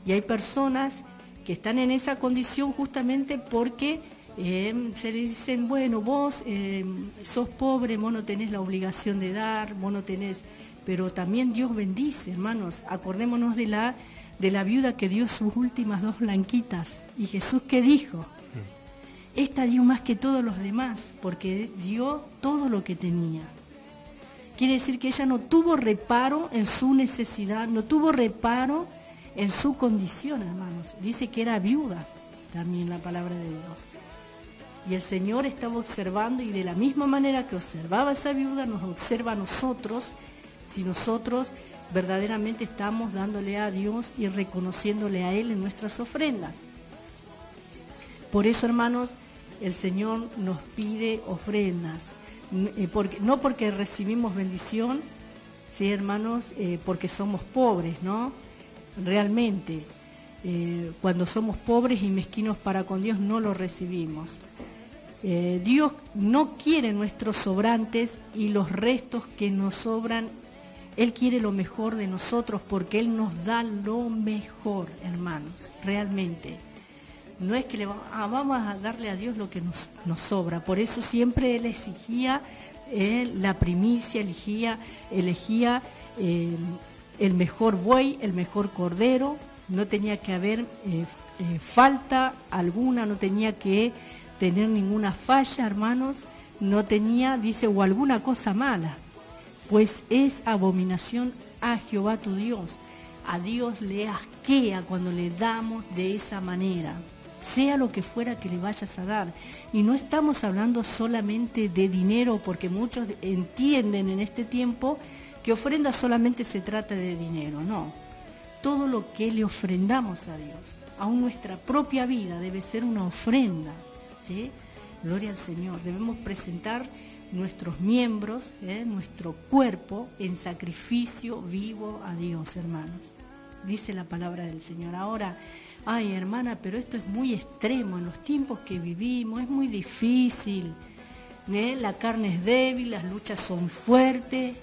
B: Y hay personas que están en esa condición justamente porque se les dicen, bueno, vos sos pobre, vos no tenés la obligación de dar, vos no tenés... Pero también Dios bendice, hermanos. Acordémonos de la viuda que dio sus últimas 2 blanquitas. ¿Y Jesús qué dijo? Esta dio más que todos los demás, porque dio todo lo que tenía. Quiere decir que ella no tuvo reparo en su necesidad, no tuvo reparo en su condición, hermanos. Dice que era viuda, también la palabra de Dios. Y el Señor estaba observando, y de la misma manera que observaba a esa viuda, nos observa a nosotros, si nosotros verdaderamente estamos dándole a Dios y reconociéndole a Él en nuestras ofrendas. Por eso, hermanos, el Señor nos pide ofrendas. No porque recibimos bendición, sí, hermanos, porque somos pobres, ¿no? Realmente, cuando somos pobres y mezquinos para con Dios, no lo recibimos. Dios no quiere nuestros sobrantes y los restos que nos sobran. Él quiere lo mejor de nosotros porque Él nos da lo mejor, hermanos, realmente. No es que vamos a darle a Dios lo que nos sobra. Por eso siempre Él exigía la primicia, elegía el mejor buey, el mejor cordero. No tenía que haber falta alguna, no tenía que tener ninguna falla, hermanos. No tenía, dice, o alguna cosa mala. Pues es abominación a Jehová tu Dios. A Dios le asquea cuando le damos de esa manera, sea lo que fuera que le vayas a dar. Y no estamos hablando solamente de dinero, porque muchos entienden en este tiempo que ofrenda solamente se trata de dinero. No, todo lo que le ofrendamos a Dios, aún nuestra propia vida debe ser una ofrenda, ¿sí? Gloria al Señor. Debemos presentar nuestros miembros, nuestro cuerpo en sacrificio vivo a Dios, hermanos. Dice la palabra del Señor. Ahora, ay, hermana, pero esto es muy extremo en los tiempos que vivimos, es muy difícil, la carne es débil, las luchas son fuertes,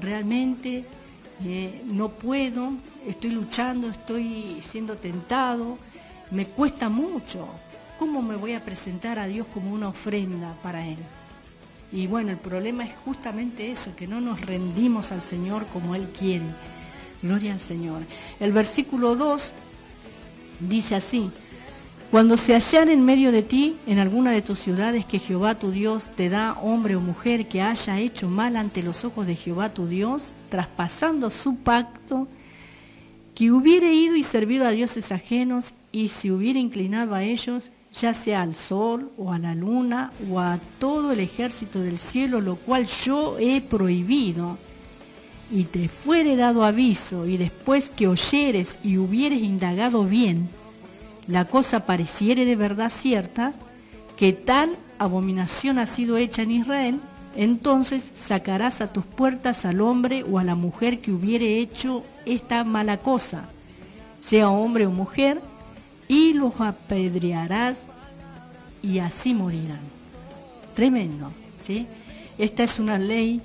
B: realmente no puedo, estoy luchando, estoy siendo tentado, me cuesta mucho. ¿Cómo me voy a presentar a Dios como una ofrenda para Él? Y bueno, el problema es justamente eso, que no nos rendimos al Señor como Él quiere. Gloria al Señor. El versículo 2 dice así: cuando se hallare en medio de ti, en alguna de tus ciudades que Jehová tu Dios te da, hombre o mujer que haya hecho mal ante los ojos de Jehová tu Dios, traspasando su pacto, que hubiere ido y servido a dioses ajenos, y se hubiere inclinado a ellos, ya sea al sol o a la luna o a todo el ejército del cielo, lo cual yo he prohibido, y te fuere dado aviso, y después que oyeres y hubieres indagado bien, la cosa pareciere de verdad cierta, que tal abominación ha sido hecha en Israel, entonces sacarás a tus puertas al hombre o a la mujer que hubiere hecho esta mala cosa, sea hombre o mujer, y los apedrearás y así morirán. Tremendo, ¿sí? Esta es una ley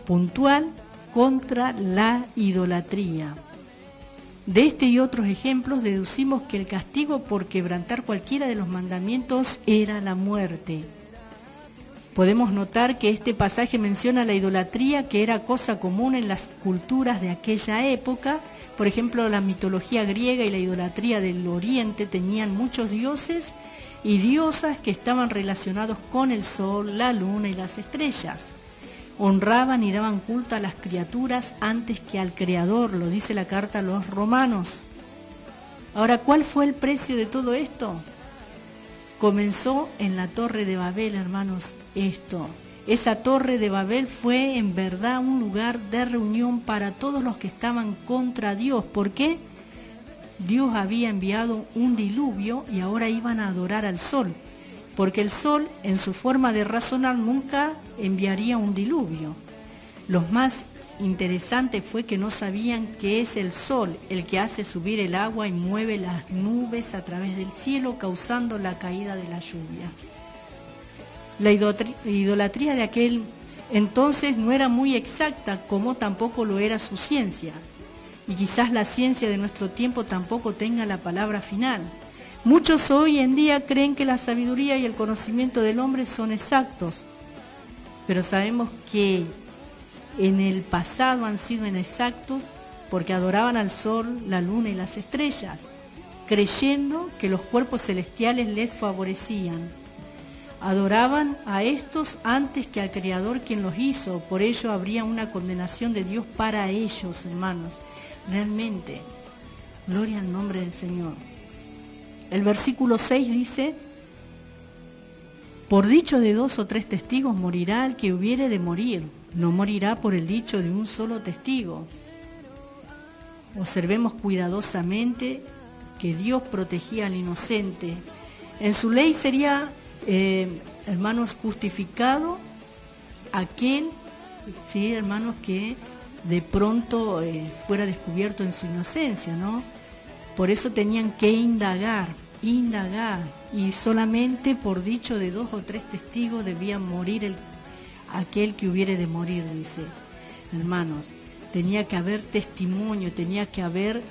B: puntual contra la idolatría. De este y otros ejemplos deducimos que el castigo por quebrantar cualquiera de los mandamientos era la muerte. Podemos notar que este pasaje menciona la idolatría, que era cosa común en las culturas de aquella época. Por ejemplo, la mitología griega y la idolatría del Oriente tenían muchos dioses y diosas que estaban relacionados con el sol, la luna y las estrellas. Honraban y daban culto a las criaturas antes que al Creador, lo dice la carta a los Romanos. Ahora, ¿cuál fue el precio de todo esto? Comenzó en la Torre de Babel, hermanos, esto. Esa Torre de Babel fue en verdad un lugar de reunión para todos los que estaban contra Dios. ¿Por qué? Dios había enviado un diluvio y ahora iban a adorar al sol. Porque el sol, en su forma de razonar, nunca enviaría un diluvio. Lo más interesante fue que no sabían que es el sol el que hace subir el agua y mueve las nubes a través del cielo, causando la caída de la lluvia. La idolatría de aquel entonces no era muy exacta, como tampoco lo era su ciencia. Y quizás la ciencia de nuestro tiempo tampoco tenga la palabra final. Muchos hoy en día creen que la sabiduría y el conocimiento del hombre son exactos, pero sabemos que en el pasado han sido inexactos porque adoraban al sol, la luna y las estrellas, creyendo que los cuerpos celestiales les favorecían. Adoraban a estos antes que al Creador quien los hizo, por ello habría una condenación de Dios para ellos, hermanos. Realmente, gloria al nombre del Señor. El versículo 6 dice: por dicho de 2 o 3 testigos morirá el que hubiere de morir, no morirá por el dicho de un solo testigo. Observemos cuidadosamente que Dios protegía al inocente. En su ley sería, hermanos, justificado aquel, sí, hermanos, que de pronto fuera descubierto en su inocencia, ¿no? Por eso tenían que indagar, y solamente por dicho de 2 o 3 testigos debía morir aquel que hubiere de morir, dice. Hermanos, tenía que haber testimonio, tenía que haber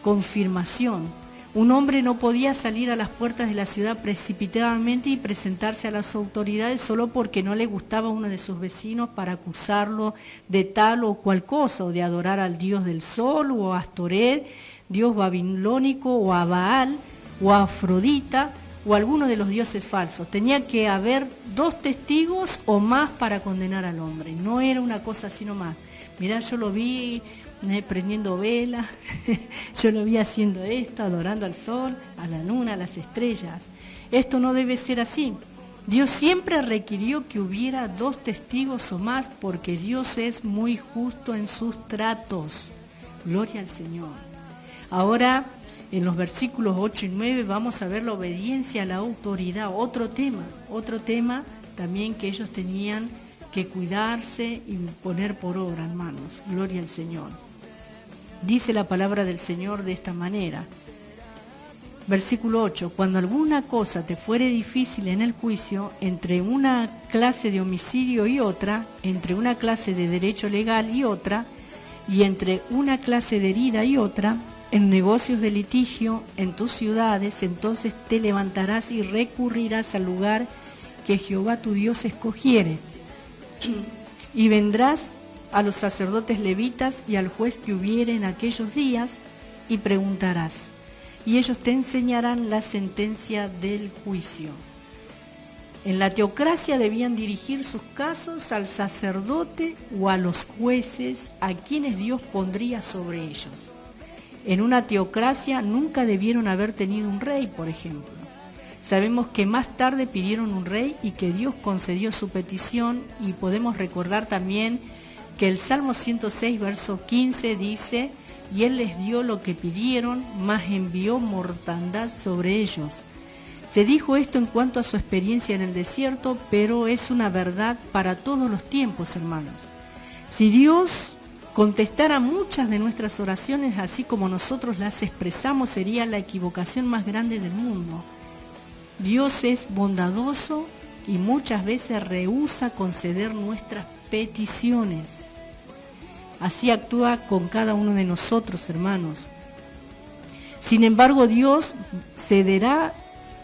B: confirmación. Un hombre no podía salir a las puertas de la ciudad precipitadamente y presentarse a las autoridades solo porque no le gustaba a uno de sus vecinos para acusarlo de tal o cual cosa, o de adorar al dios del sol, o a Astoret, dios babilónico, o a Baal, o a Afrodita, o a alguno de los dioses falsos. Tenía que haber 2 testigos o más para condenar al hombre. No era una cosa así nomás. Mirá, yo lo vi prendiendo vela, yo lo vi haciendo esto, adorando al sol, a la luna, a las estrellas. Esto no debe ser así. Dios siempre requirió que hubiera 2 testigos o más, porque Dios es muy justo en sus tratos. Gloria al Señor. Ahora, en los versículos 8 y 9 vamos a ver la obediencia a la autoridad. Otro tema también que ellos tenían que cuidarse y poner por obra, hermanos. Gloria al Señor. Dice la palabra del Señor de esta manera. Versículo 8. Cuando alguna cosa te fuere difícil en el juicio, entre una clase de homicidio y otra, entre una clase de derecho legal y otra, y entre una clase de herida y otra, en negocios de litigio en tus ciudades, entonces te levantarás y recurrirás al lugar que Jehová tu Dios escogiere. Y vendrás a los sacerdotes levitas y al juez que hubiere en aquellos días, y preguntarás, y ellos te enseñarán la sentencia del juicio. En la teocracia debían dirigir sus casos al sacerdote o a los jueces, a quienes Dios pondría sobre ellos. En una teocracia nunca debieron haber tenido un rey, por ejemplo. Sabemos que más tarde pidieron un rey y que Dios concedió su petición, y podemos recordar también que el Salmo 106, verso 15 dice: y Él les dio lo que pidieron, mas envió mortandad sobre ellos. Se dijo esto en cuanto a su experiencia en el desierto, pero es una verdad para todos los tiempos, hermanos. Si Dios contestara muchas de nuestras oraciones así como nosotros las expresamos, sería la equivocación más grande del mundo. Dios es bondadoso y muchas veces rehúsa conceder nuestras peticiones. Así actúa con cada uno de nosotros, hermanos. Sin embargo, Dios cederá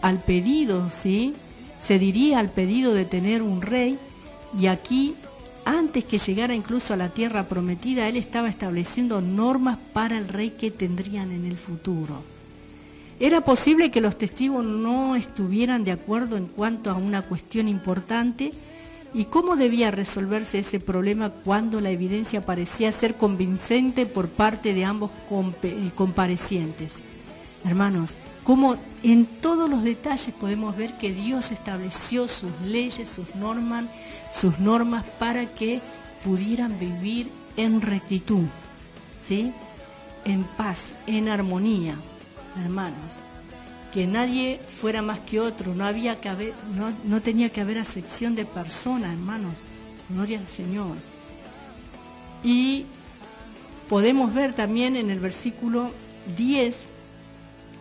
B: al pedido, ¿sí? Cedería al pedido de tener un rey, y aquí, antes que llegara incluso a la tierra prometida, Él estaba estableciendo normas para el rey que tendrían en el futuro. Era posible que los testigos no estuvieran de acuerdo en cuanto a una cuestión importante y cómo debía resolverse ese problema cuando la evidencia parecía ser convincente por parte de ambos comparecientes. Hermanos, como en todos los detalles podemos ver que Dios estableció sus leyes, sus normas para que pudieran vivir en rectitud, ¿sí? En paz, en armonía, hermanos. Que nadie fuera más que otro, no tenía que haber acepción de persona, hermanos. Gloria al Señor. Y podemos ver también en el versículo 10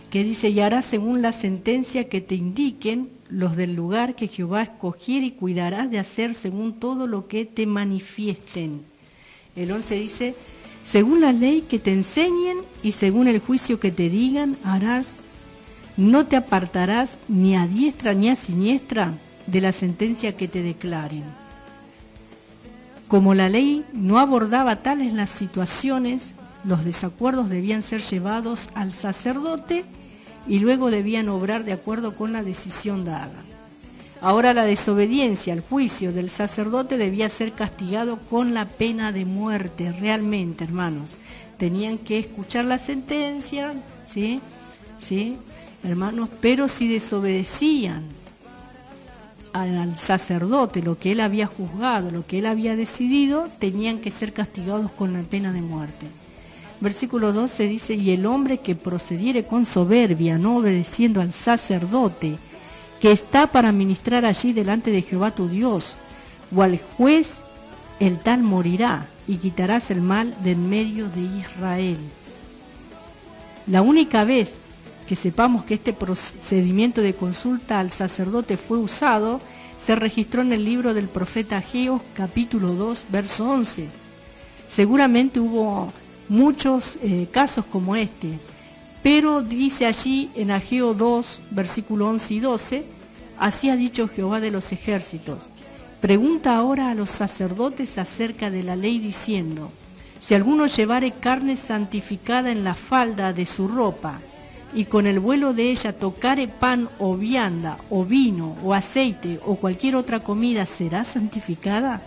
B: que dice: y harás según la sentencia que te indiquen los del lugar que Jehová escogiere, y cuidarás de hacer según todo lo que te manifiesten. El 11 dice: según la ley que te enseñen y según el juicio que te digan harás, no te apartarás ni a diestra ni a siniestra de la sentencia que te declaren. Como la ley no abordaba tales las situaciones, los desacuerdos debían ser llevados al sacerdote y luego debían obrar de acuerdo con la decisión dada. Ahora la desobediencia al juicio del sacerdote debía ser castigado con la pena de muerte, realmente, hermanos. Tenían que escuchar la sentencia, ¿sí? ¿Sí? Hermanos, pero si desobedecían al sacerdote, lo que él había juzgado, lo que él había decidido, tenían que ser castigados con la pena de muerte. Versículo 12 dice: y el hombre que procediere con soberbia, no obedeciendo al sacerdote, que está para ministrar allí delante de Jehová tu Dios, o al juez, el tal morirá, y quitarás el mal de en medio de Israel. La única vez que sepamos que este procedimiento de consulta al sacerdote fue usado, se registró en el libro del profeta Ageo, capítulo 2, verso 11. Seguramente hubo muchos casos como este, pero dice allí en Ageo 2, versículo 11 y 12, así ha dicho Jehová de los ejércitos: pregunta ahora a los sacerdotes acerca de la ley diciendo: si alguno llevare carne santificada en la falda de su ropa, y con el vuelo de ella tocare pan o vianda o vino o aceite o cualquier otra comida, ¿será santificada?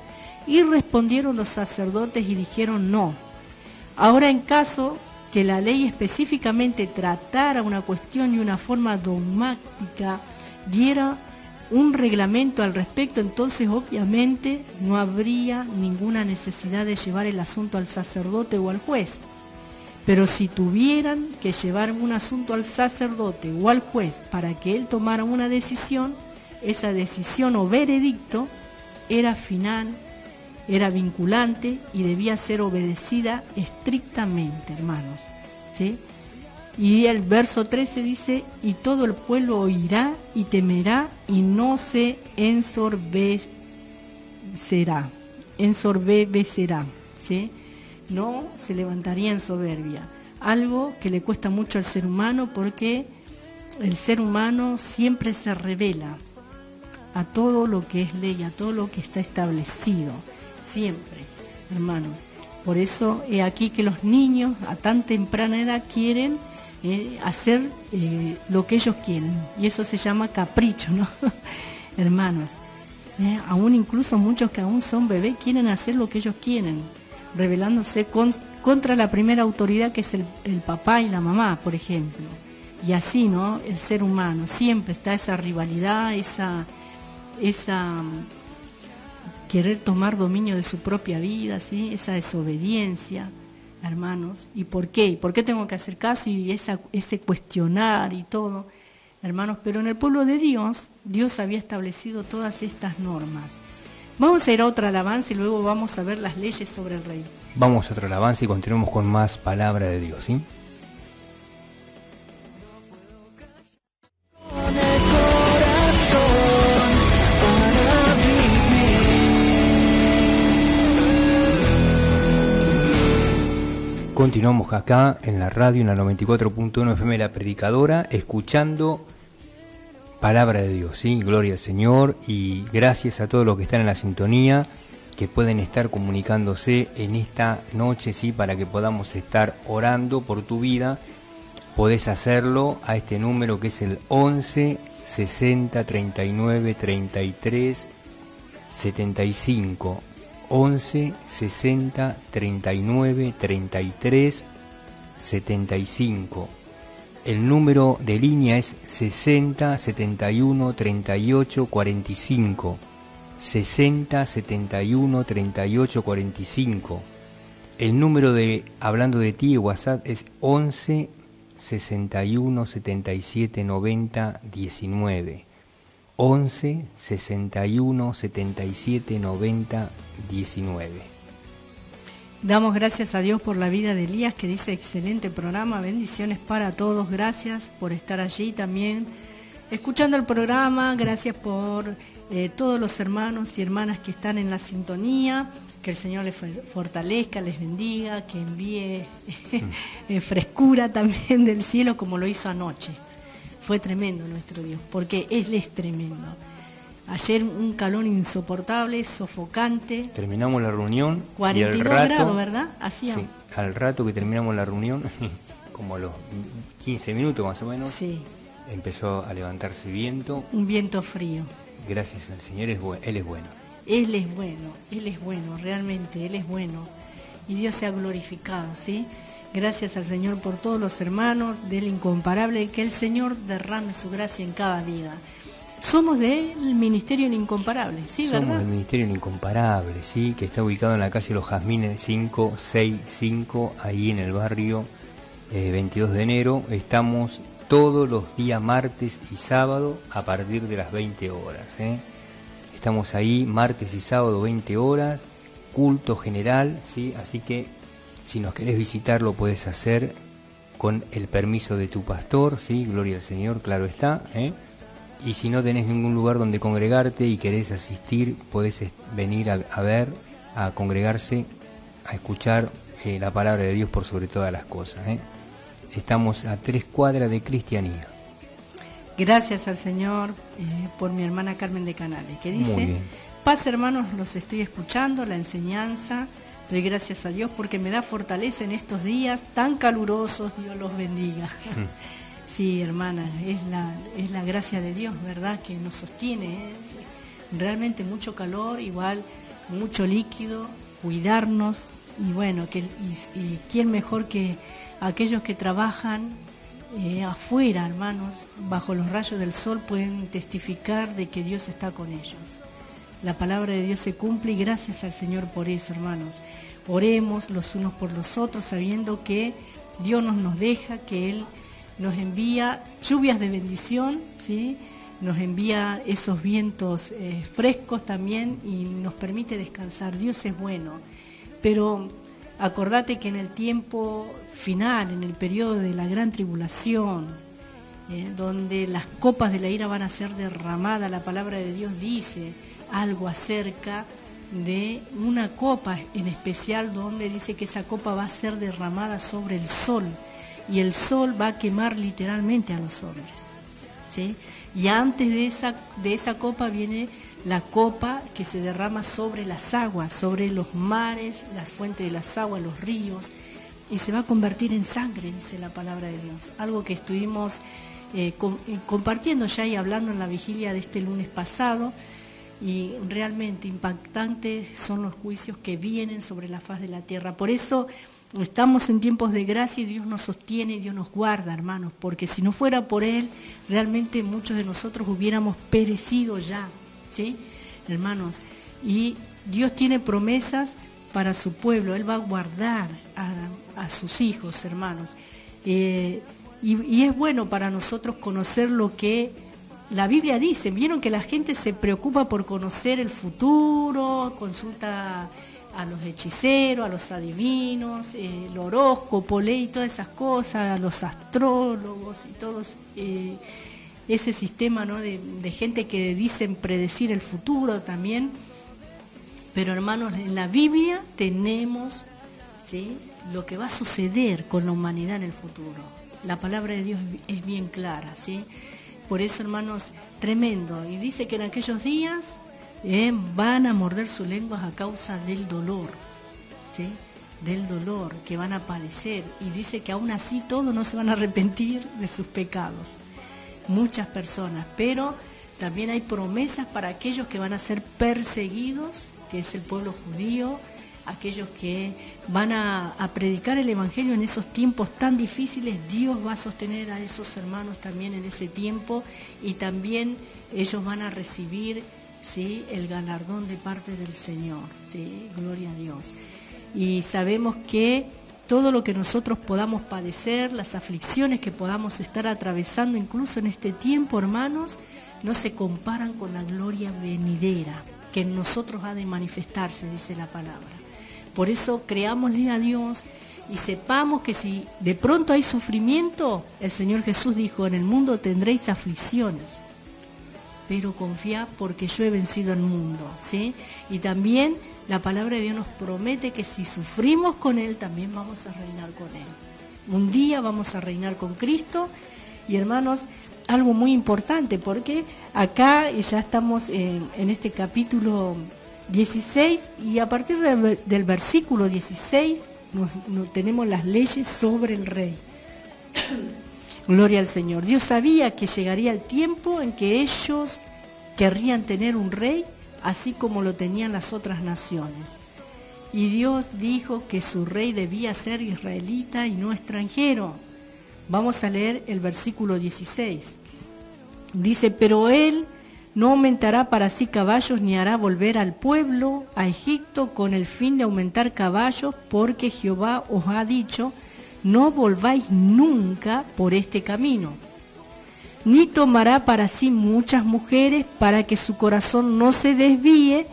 B: Y respondieron los sacerdotes y dijeron: no. Ahora, en caso que la ley específicamente tratara una cuestión y una forma dogmática diera un reglamento al respecto, entonces obviamente no habría ninguna necesidad de llevar el asunto al sacerdote o al juez. Pero si tuvieran que llevar un asunto al sacerdote o al juez para que él tomara una decisión, esa decisión o veredicto era final, era vinculante y debía ser obedecida estrictamente, hermanos, ¿sí? Y el verso 13 dice: y todo el pueblo oirá y temerá y no se ensorbecerá, ¿sí? No se levantaría en soberbia, algo que le cuesta mucho al ser humano, porque el ser humano siempre se revela a todo lo que es ley, a todo lo que está establecido, siempre, hermanos. Por eso es aquí que los niños a tan temprana edad quieren hacer lo que ellos quieren, y eso se llama capricho, ¿no? Hermanos, aún incluso muchos que aún son bebés quieren hacer lo que ellos quieren, rebelándose contra la primera autoridad, que es el papá y la mamá, por ejemplo. Y así, ¿no? El ser humano, siempre está esa rivalidad, esa querer tomar dominio de su propia vida, ¿sí? Esa desobediencia, hermanos. ¿Y por qué? ¿Y por qué tengo que hacer caso? Y ese cuestionar y todo, hermanos. Pero en el pueblo de Dios, Dios había establecido todas estas normas. Vamos a ir a otra alabanza y luego vamos a ver las leyes sobre el rey.
D: Vamos a otra alabanza y continuamos con más palabra de Dios, ¿sí?
A: Con el corazón
D: Continuamos acá en la radio, en la 94.1 FM La Predicadora, escuchando Palabra de Dios, ¿sí? Gloria al Señor, y gracias a todos los que están en la sintonía, que pueden estar comunicándose en esta noche, ¿sí? Para que podamos estar orando por tu vida. Podés hacerlo a este número que es el 11 60 39 33 75. 11 60 39 33 75. El número de línea es 60 71 38 45. 60 71 38 45. El número de Hablando de Ti, WhatsApp, es 11 61 77 90 19. 11 61 77 90 19.
B: Damos gracias a Dios por la vida de Elías, que dice: excelente programa, bendiciones para todos, gracias por estar allí también escuchando el programa, gracias por todos los hermanos y hermanas que están en la sintonía, que el Señor les fortalezca, les bendiga, que envíe frescura también del cielo como lo hizo anoche. Fue tremendo nuestro Dios, porque Él es tremendo. Ayer un calor insoportable, sofocante.
D: Terminamos la reunión.
B: 42
D: y al rato,
B: grados, ¿verdad? Hacía.
D: Sí, al rato que terminamos la reunión, como a los 15 minutos más o menos,
B: Sí.
D: Empezó a levantarse viento.
B: Un viento frío.
D: Gracias al Señor, Él es bueno.
B: Él es bueno, realmente Él es bueno. Y Dios sea glorificado, ¿sí? Gracias al Señor por todos los hermanos del Incomparable, que el Señor derrame su gracia en cada vida. Somos del Ministerio El Incomparable, ¿sí, verdad?
D: Somos del Ministerio El Incomparable, ¿sí? Que está ubicado en la calle Los Jazmines 565, ahí en el barrio 22 de enero. Estamos todos los días martes y sábado a partir de las 20 horas, ¿eh? Estamos ahí martes y sábado 20 horas, culto general, ¿sí? Así que si nos querés visitar lo puedes hacer con el permiso de tu pastor, ¿sí? Gloria al Señor, claro está, ¿eh? Y si no tenés ningún lugar donde congregarte y querés asistir, podés venir a ver, a congregarse, a escuchar la palabra de Dios por sobre todas las cosas, ¿eh? Estamos a 3 cuadras de Cristianía.
B: Gracias al Señor por mi hermana Carmen de Canales, que
D: Muy
B: dice:
D: bien.
B: paz, hermanos, los estoy escuchando, la enseñanza. Doy gracias a Dios porque me da fortaleza en estos días tan calurosos. Dios los bendiga. Sí, hermana, es la gracia de Dios, ¿verdad?, que nos sostiene. Realmente mucho calor, igual mucho líquido, cuidarnos. Y bueno, y quién mejor que aquellos que trabajan afuera, hermanos, bajo los rayos del sol, pueden testificar de que Dios está con ellos. La palabra de Dios se cumple y gracias al Señor por eso, hermanos. Oremos los unos por los otros, sabiendo que Dios nos deja, que Él nos envía lluvias de bendición, ¿sí? Nos envía esos vientos frescos también y nos permite descansar. Dios es bueno, pero acordate que en el tiempo final, en el periodo de la gran tribulación, donde las copas de la ira van a ser derramadas, la palabra de Dios dice algo acerca de una copa en especial, donde dice que esa copa va a ser derramada sobre el sol, y el sol va a quemar literalmente a los hombres, ¿sí? Y antes de esa copa viene la copa que se derrama sobre las aguas, sobre los mares, las fuentes de las aguas, los ríos, y se va a convertir en sangre, dice la palabra de Dios. Algo que estuvimos compartiendo ya y hablando en la vigilia de este lunes pasado, y realmente impactantes son los juicios que vienen sobre la faz de la tierra. Por eso estamos en tiempos de gracia y Dios nos sostiene y Dios nos guarda, hermanos, porque si no fuera por Él, realmente muchos de nosotros hubiéramos perecido ya, ¿sí, hermanos? Y Dios tiene promesas para su pueblo, Él va a guardar a sus hijos, hermanos. Y es bueno para nosotros conocer lo que la Biblia dice. Vieron que la gente se preocupa por conocer el futuro, consulta a los hechiceros, a los adivinos, el horóscopo, lee y todas esas cosas, a los astrólogos y todos ese sistema, ¿no?, de gente que dicen predecir el futuro también. Pero hermanos, en la Biblia tenemos ¿sí?, lo que va a suceder con la humanidad en el futuro. La palabra de Dios es bien clara, ¿sí? Por eso, hermanos, tremendo. Y dice que en aquellos días van a morder sus lenguas a causa del dolor, ¿sí?, del dolor que van a padecer. Y dice que aún así todos no se van a arrepentir de sus pecados. Muchas personas, pero también hay promesas para aquellos que van a ser perseguidos, que es el pueblo judío, aquellos que van a predicar el Evangelio en esos tiempos tan difíciles. Dios va a sostener a esos hermanos también en ese tiempo, y también ellos van a recibir, ¿sí?, el galardón de parte del Señor, ¿sí?, gloria a Dios. Y sabemos que todo lo que nosotros podamos padecer, las aflicciones que podamos estar atravesando incluso en este tiempo, hermanos, no se comparan con la gloria venidera que en nosotros ha de manifestarse, dice la palabra. Por eso creámosle a Dios y sepamos que si de pronto hay sufrimiento, el Señor Jesús dijo: en el mundo tendréis aflicciones, pero confiad porque yo he vencido el mundo, ¿sí? Y también la palabra de Dios nos promete que si sufrimos con Él, también vamos a reinar con Él. Un día vamos a reinar con Cristo. Y hermanos, algo muy importante, porque acá ya estamos en este capítulo 16, y a partir del versículo 16 tenemos las leyes sobre el rey. Gloria al Señor. Dios sabía que llegaría el tiempo en que ellos querrían tener un rey, así como lo tenían las otras naciones. Y Dios dijo que su rey debía ser israelita y no extranjero. Vamos a leer el versículo 16. Dice: pero él no aumentará para sí caballos, ni hará volver al pueblo a Egipto con el fin de aumentar caballos, porque Jehová os ha dicho: no volváis nunca por este camino. Ni tomará para sí muchas mujeres, para que su corazón no se desvíe,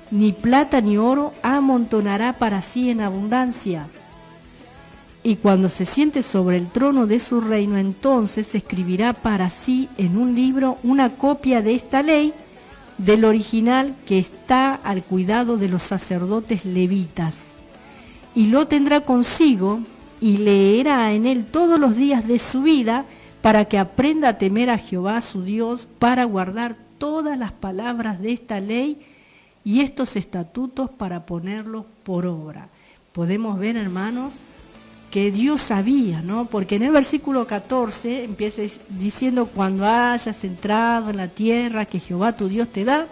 B: ni plata ni oro amontonará para sí en abundancia. Y cuando se siente sobre el trono de su reino, entonces escribirá para sí en un libro una copia de esta ley, del original que está al cuidado de los sacerdotes levitas. Y lo tendrá consigo y leerá en él todos los días de su vida, para que aprenda a temer a Jehová su Dios, para guardar todas las palabras de esta ley y estos estatutos, para ponerlos por obra. Podemos ver, hermanos, que Dios sabía, ¿no? Porque en el versículo 14 empieza diciendo: cuando hayas entrado en la tierra que Jehová tu Dios te da,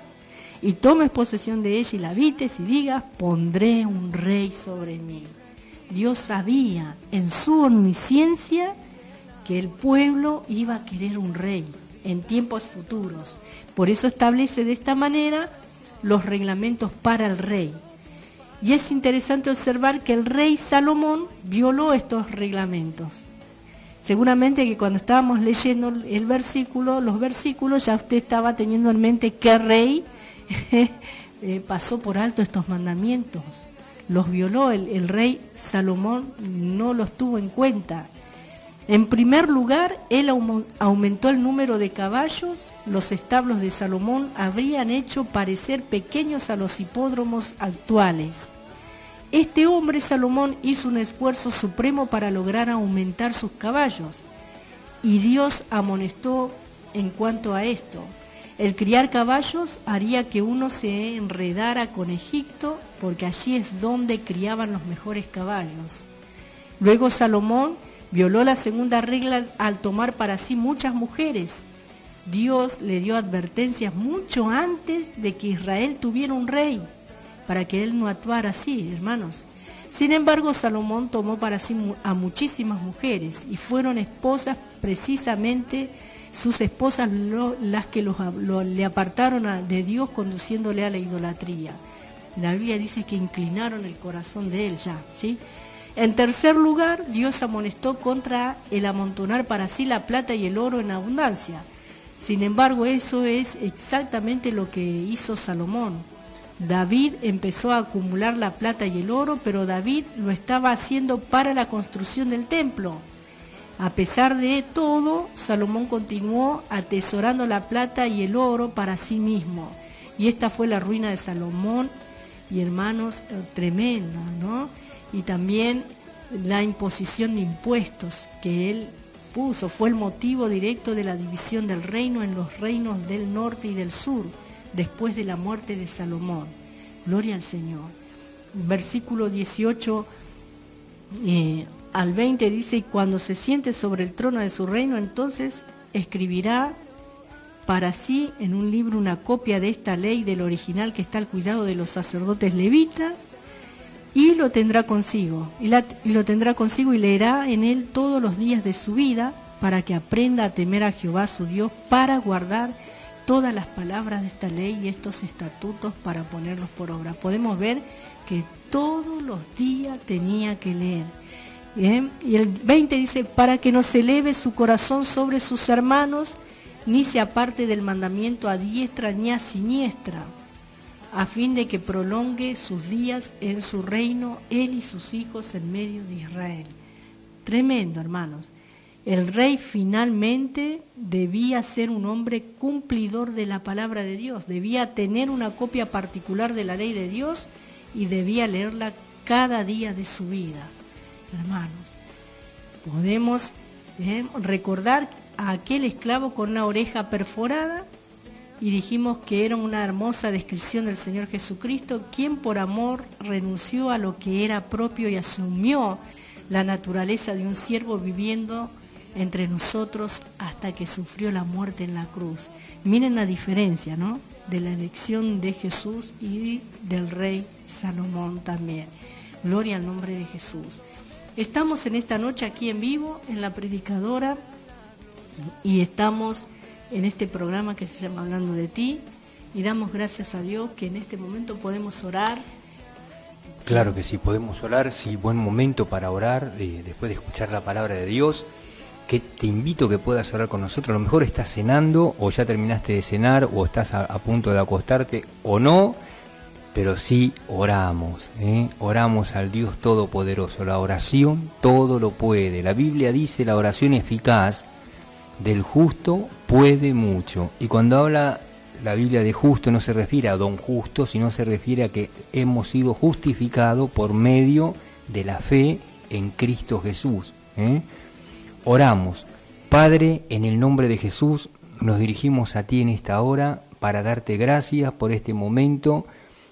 B: y tomes posesión de ella y la habites, y digas: pondré un rey sobre mí. Dios sabía en su omnisciencia que el pueblo iba a querer un rey en tiempos futuros. Por eso establece de esta manera los reglamentos para el rey. Y es interesante observar que el rey Salomón violó estos reglamentos. Seguramente que cuando estábamos leyendo los versículos, ya usted estaba teniendo en mente qué rey pasó por alto estos mandamientos. Los violó el rey Salomón, no los tuvo en cuenta. En primer lugar, él aumentó el número de caballos. Los establos de Salomón habrían hecho parecer pequeños a los hipódromos actuales. Este hombre, Salomón, hizo un esfuerzo supremo para lograr aumentar sus caballos, y Dios amonestó en cuanto a esto. El criar caballos haría que uno se enredara con Egipto, porque allí es donde criaban los mejores caballos. Luego Salomón violó la segunda regla al tomar para sí muchas mujeres. Dios le dio advertencias mucho antes de que Israel tuviera un rey, para que él no actuara así, hermanos. Sin embargo, Salomón tomó para sí a muchísimas mujeres, y fueron esposas, precisamente sus esposas, las que le apartaron de Dios, conduciéndole a la idolatría. La Biblia dice que inclinaron el corazón de él ya, ¿sí? En tercer lugar, Dios amonestó contra el amontonar para sí la plata y el oro en abundancia. Sin embargo, eso es exactamente lo que hizo Salomón. David empezó a acumular la plata y el oro, pero David lo estaba haciendo para la construcción del templo. A pesar de todo, Salomón continuó atesorando la plata y el oro para sí mismo. Y esta fue la ruina de Salomón, y hermanos, tremenda, ¿no? y también la imposición de impuestos que él puso, fue el motivo directo de la división del reino en los reinos del norte y del sur, después de la muerte de Salomón. Gloria al Señor. Versículo 18 al 20 dice: y cuando se siente sobre el trono de su reino, entonces escribirá para sí en un libro una copia de esta ley del original que está al cuidado de los sacerdotes levitas, y lo tendrá consigo, y leerá en él todos los días de su vida, para que aprenda a temer a Jehová su Dios, para guardar todas las palabras de esta ley y estos estatutos, para ponerlos por obra. Podemos ver que todos los días tenía que leer. ¿Bien? Y el 20 dice: para que no se eleve su corazón sobre sus hermanos, ni se aparte del mandamiento a diestra ni a siniestra, a fin de que prolongue sus días en su reino, él y sus hijos en medio de Israel. Tremendo, hermanos. El rey finalmente debía ser un hombre cumplidor de la palabra de Dios, debía tener una copia particular de la ley de Dios y debía leerla cada día de su vida. Hermanos, podemos recordar a aquel esclavo con una oreja perforada, y dijimos que era una hermosa descripción del Señor Jesucristo, quien por amor renunció a lo que era propio y asumió la naturaleza de un siervo, viviendo entre nosotros hasta que sufrió la muerte en la cruz. Miren la diferencia, ¿no?, de la elección de Jesús y del rey Salomón también. Gloria al nombre de Jesús. Estamos en esta noche aquí en vivo, en La Predicadora, y estamos en este programa que se llama Hablando de Ti, y damos gracias a Dios que en este momento podemos orar.
D: Claro que sí, podemos orar, sí, buen momento para orar, después de escuchar la palabra de Dios, que te invito a que puedas orar con nosotros. A lo mejor estás cenando, o ya terminaste de cenar, o estás a punto de acostarte, o no, pero sí oramos, oramos al Dios Todopoderoso. La oración todo lo puede. La Biblia dice: la oración eficaz del justo puede mucho. Y cuando habla la Biblia de justo, no se refiere a don justo, sino se refiere a que hemos sido justificados por medio de la fe en Cristo Jesús. Oramos. Padre, en el nombre de Jesús, nos dirigimos a ti en esta hora para darte gracias por este momento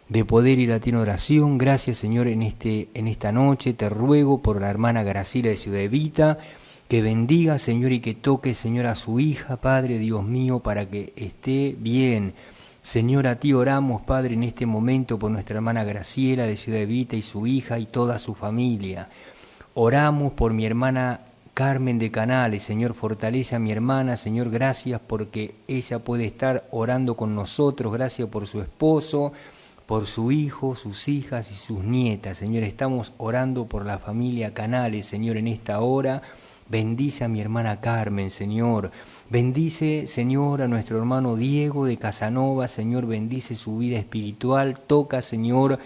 D: de poder ir a ti en oración. Gracias, Señor, en esta noche. Te ruego por la hermana Graciela de Ciudad Evita, que bendiga, Señor, y que toque, Señor, a su hija, Padre Dios mío, para que esté bien. Señor, a ti oramos, Padre, en este momento por nuestra hermana Graciela de Ciudad Evita y su hija y toda su familia. Oramos por mi hermana Carmen de Canales. Señor, fortalece a mi hermana. Señor, gracias porque ella puede estar orando con nosotros. Gracias por su esposo, por su hijo, sus hijas y sus nietas. Señor, estamos orando por la familia Canales, Señor, en esta hora. Bendice a mi hermana Carmen, Señor. Bendice, Señor, a nuestro hermano Diego de Casanova. Señor, bendice su vida espiritual. Toca, Señor,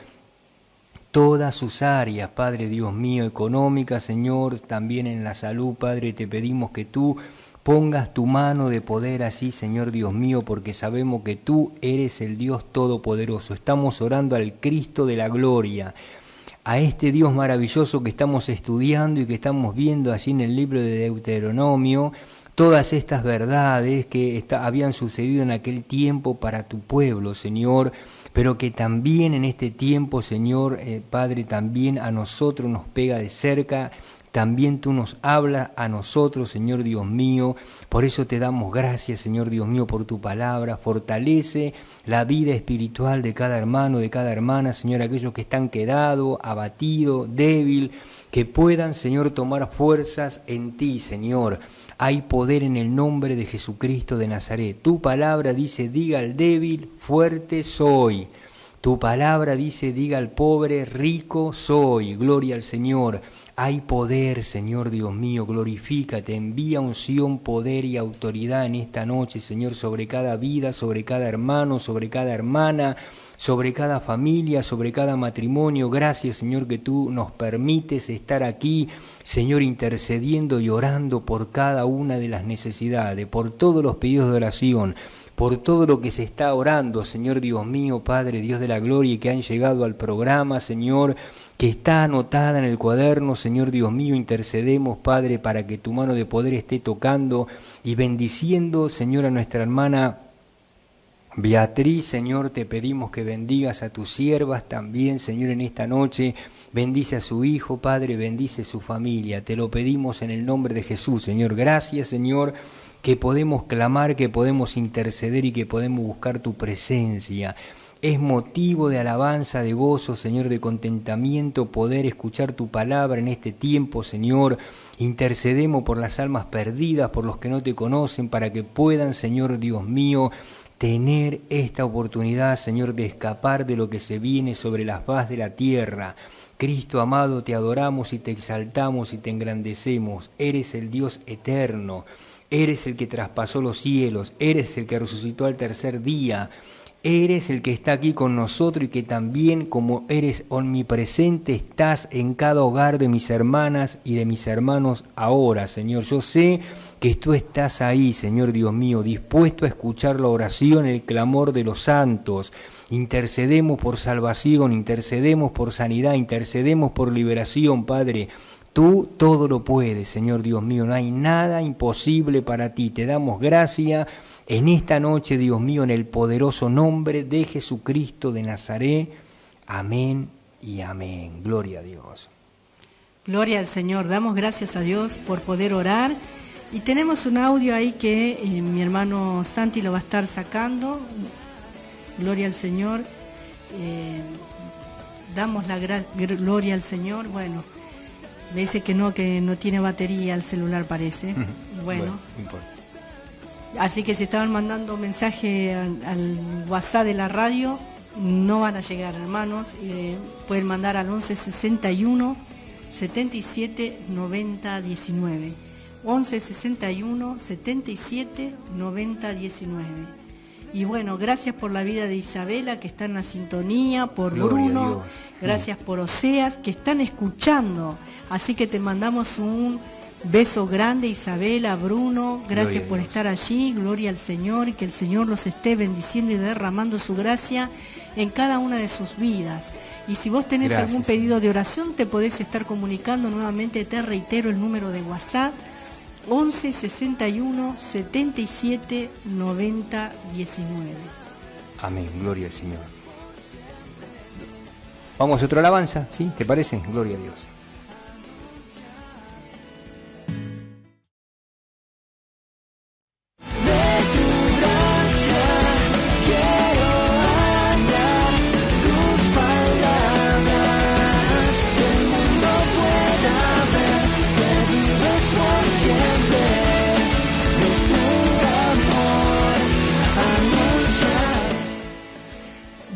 D: todas sus áreas, Padre Dios mío, económicas, Señor, también en la salud, Padre. Te pedimos que tú pongas tu mano de poder así, Señor Dios mío, porque sabemos que tú eres el Dios Todopoderoso. Estamos orando al Cristo de la gloria, a este Dios maravilloso que estamos estudiando y que estamos viendo allí en el libro de Deuteronomio, todas estas verdades que habían sucedido en aquel tiempo para tu pueblo, Señor, pero que también en este tiempo, Señor, Padre, también a nosotros nos pega de cerca. También tú nos hablas a nosotros, Señor Dios mío. Por eso te damos gracias, Señor Dios mío, por tu palabra. Fortalece la vida espiritual de cada hermano, de cada hermana, Señor, aquellos que están quedados, abatidos, débil, que puedan, Señor, tomar fuerzas en ti, Señor. Hay poder en el nombre de Jesucristo de Nazaret. Tu palabra dice: diga al débil, fuerte soy. Tu palabra dice: diga al pobre, rico soy. Gloria al Señor. Hay poder, Señor Dios mío, glorifícate, envía unción, poder y autoridad en esta noche, Señor, sobre cada vida, sobre cada hermano, sobre cada hermana, sobre cada familia, sobre cada matrimonio. Gracias, Señor, que tú nos permites estar aquí, Señor, intercediendo y orando por cada una de las necesidades, por todos los pedidos de oración, por todo lo que se está orando, Señor Dios mío, Padre, Dios de la gloria, y que han llegado al programa, Señor. que está anotada en el cuaderno. Señor Dios mío, intercedemos, Padre, para que tu mano de poder esté tocando y bendiciendo, Señor, a nuestra hermana Beatriz. Señor, te pedimos que bendigas a tus siervas también, Señor, en esta noche. Bendice a su hijo, Padre, bendice su familia. Te lo pedimos en el nombre de Jesús, Señor. Gracias, Señor, que podemos clamar, que podemos interceder y que podemos buscar tu presencia. Es motivo de alabanza, de gozo, Señor, de contentamiento poder escuchar tu palabra en este tiempo, Señor. Intercedemos por las almas perdidas, por los que no te conocen, para que puedan, Señor Dios mío, tener esta oportunidad, Señor, de escapar de lo que se viene sobre la faz de la tierra. Cristo amado, te adoramos y te exaltamos y te engrandecemos. Eres el Dios eterno, eres el que traspasó los cielos, eres el que resucitó al tercer día. Eres el que está aquí con nosotros y que también, como eres omnipresente, estás en cada hogar de mis hermanas y de mis hermanos ahora, Señor. Yo sé que tú estás ahí, Señor Dios mío, dispuesto a escuchar la oración, el clamor de los santos. Intercedemos por salvación, intercedemos por sanidad, intercedemos por liberación, Padre. Tú todo lo puedes, Señor Dios mío, no hay nada imposible para ti. Te damos gracias en esta noche, Dios mío, en el poderoso nombre de Jesucristo de Nazaret. Amén y amén. Gloria a Dios.
B: Gloria al Señor. Damos gracias a Dios por poder orar. Y tenemos un audio ahí que mi hermano Santi lo va a estar sacando. Gloria al Señor. Damos la gloria al Señor. Bueno, me dice que no tiene batería el celular, parece. Bueno,
D: no importa.
B: Así que si estaban mandando mensaje al WhatsApp de la radio, no van a llegar, hermanos. Pueden mandar al 1161 77 90 19. 1161 77 90 19. Y bueno, gracias por la vida de Isabela, que está en la sintonía, por
D: Gloria a
B: Bruno,
D: Dios.
B: gracias por Oseas, que están escuchando. Así que te mandamos un beso grande, Isabela, Bruno, gracias
D: Gloria a
B: por
D: Dios.
B: estar allí, gloria al Señor, y que el Señor los esté bendiciendo y derramando su gracia en cada una de sus vidas. Y si vos tenés
D: Gracias,
B: algún pedido de oración, te podés estar comunicando nuevamente. Te reitero el número de WhatsApp: 11 61 77 90 19.
D: Amén, gloria al Señor. Vamos a otra alabanza, ¿sí? ¿Te parece? Gloria a Dios.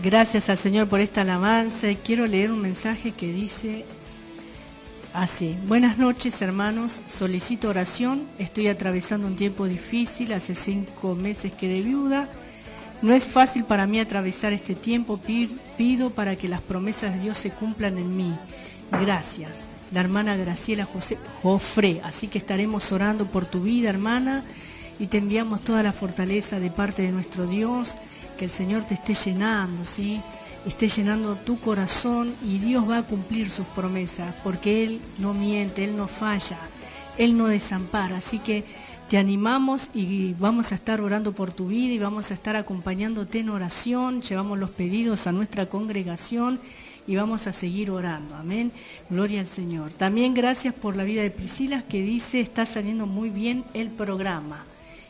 B: Gracias al Señor por esta alabanza. Y quiero leer un mensaje que dice así: buenas noches, hermanos, solicito oración. Estoy atravesando un tiempo difícil, hace 5 meses quedé viuda. No es fácil para mí atravesar este tiempo. Pido para que las promesas de Dios se cumplan en mí. Gracias. La hermana Graciela Jofré. Así que estaremos orando por tu vida, hermana, y te enviamos toda la fortaleza de parte de nuestro Dios. Que el Señor te esté llenando, ¿sí? Esté llenando tu corazón, y Dios va a cumplir sus promesas, porque Él no miente, Él no falla, Él no desampara. Así que te animamos y vamos a estar orando por tu vida y vamos a estar acompañándote en oración. Llevamos los pedidos a nuestra congregación y vamos a seguir orando. Amén. Gloria al Señor. También gracias por la vida de Priscila, que dice: está saliendo muy bien el programa.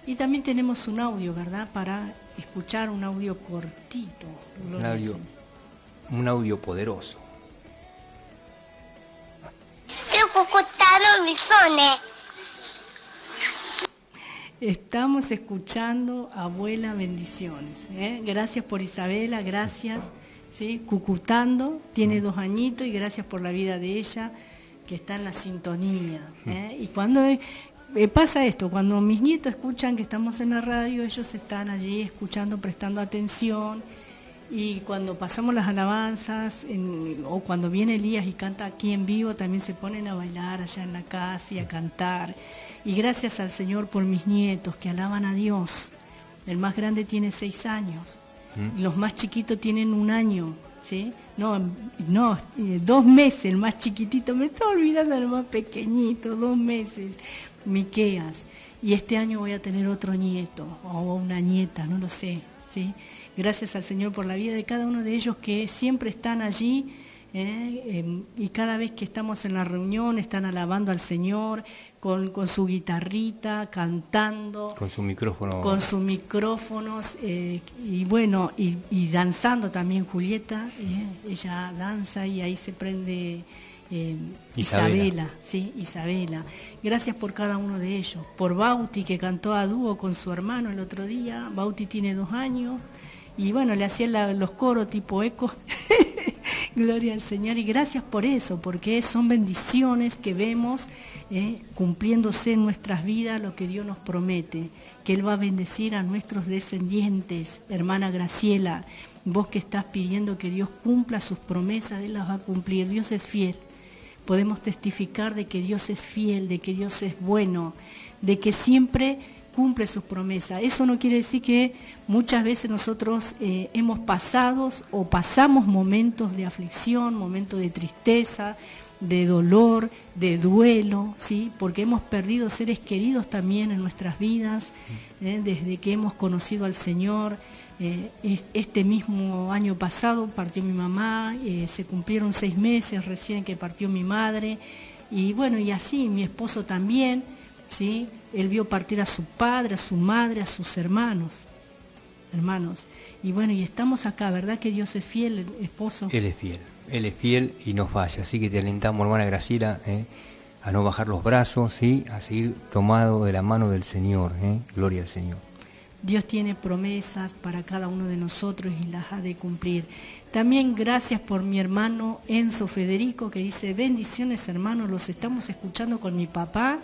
B: Y también tenemos un audio, ¿verdad? Para escuchar un audio cortito.
D: Un audio poderoso.
B: Estamos escuchando Abuela Bendiciones. Gracias por Isabela, gracias. ¿Sí? Cucutando, tiene 2 añitos, y gracias por la vida de ella, que está en la sintonía. Y cuando pasa esto, cuando mis nietos escuchan que estamos en la radio, ellos están allí escuchando, prestando atención. Y cuando pasamos las alabanzas, o cuando viene Elías y canta aquí en vivo, también se ponen a bailar allá en la casa y a cantar. Y gracias al Señor por mis nietos, que alaban a Dios. El más grande tiene 6 años, y los más chiquitos tienen 1 año. ¿sí? No, 2 meses, el más chiquitito, me está olvidando el más pequeñito, 2 meses, Miqueas. Y este año voy a tener otro nieto o una nieta, no lo sé, ¿sí? Gracias al Señor por la vida de cada uno de ellos que siempre están allí, y cada vez que estamos en la reunión están alabando al Señor con su guitarrita, cantando.
D: Con su micrófono.
B: Con sus micrófonos, y bueno, y danzando también Julieta, ella danza y ahí se prende Isabela, sí, Isabela. Gracias por cada uno de ellos. Por Bauti, que cantó a dúo con su hermano el otro día. Bauti tiene 2 años y bueno, le hacían los coros tipo eco. Gloria al Señor, y gracias por eso, porque son bendiciones que vemos cumpliéndose en nuestras vidas lo que Dios nos promete, que Él va a bendecir a nuestros descendientes. Hermana Graciela, vos que estás pidiendo que Dios cumpla sus promesas, Él las va a cumplir. Dios es fiel. Podemos testificar de que Dios es fiel, de que Dios es bueno, de que siempre cumple sus promesas. Eso no quiere decir que muchas veces nosotros hemos pasado o pasamos momentos de aflicción, momentos de tristeza, de dolor, de duelo, ¿sí? Porque hemos perdido seres queridos también en nuestras vidas, desde que hemos conocido al Señor. Este mismo año pasado partió mi mamá, se cumplieron 6 meses recién que partió mi madre, y bueno, y así mi esposo también, ¿sí? Él vio partir a su padre, a su madre, a sus hermanos. Y bueno, y estamos acá, ¿verdad que Dios es fiel, esposo?
D: Él es fiel y no falla. Así que te alentamos, hermana Graciela, a no bajar los brazos, ¿sí? A seguir tomado de la mano del Señor. Gloria al Señor.
B: Dios tiene promesas para cada uno de nosotros y las ha de cumplir. También gracias por mi hermano Enzo Federico, que dice: bendiciones, hermanos, los estamos escuchando con mi papá.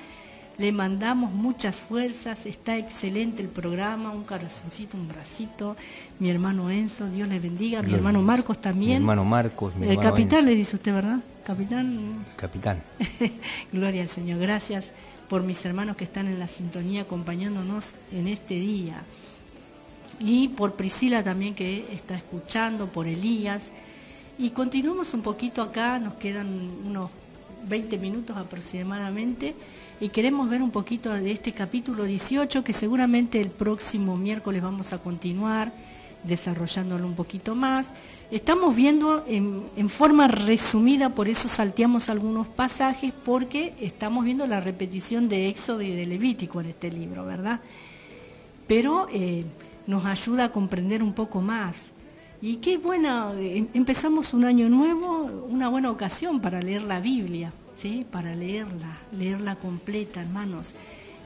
B: Le mandamos muchas fuerzas, está excelente el programa, un corazoncito, un bracito. Mi hermano Enzo, Dios le bendiga. Mi hermano Marcos también.
D: Mi hermano Marcos, mi hermano
B: capitán
D: Enzo.
B: Le dice usted, ¿verdad? Capitán.
D: Capitán.
B: Gloria al Señor. Gracias por mis hermanos que están en la sintonía acompañándonos en este día. Y por Priscila también, que está escuchando, por Elías. Y continuamos un poquito acá, nos quedan unos 20 minutos aproximadamente. Y queremos ver un poquito de este capítulo 18, que seguramente el próximo miércoles vamos a continuar desarrollándolo un poquito más. Estamos viendo en forma resumida, por eso salteamos algunos pasajes, porque estamos viendo la repetición de Éxodo y de Levítico en este libro, ¿verdad? Pero nos ayuda a comprender un poco más. Y qué buena, empezamos un año nuevo, una buena ocasión para leer la Biblia. ¿Sí? Para leerla completa, hermanos.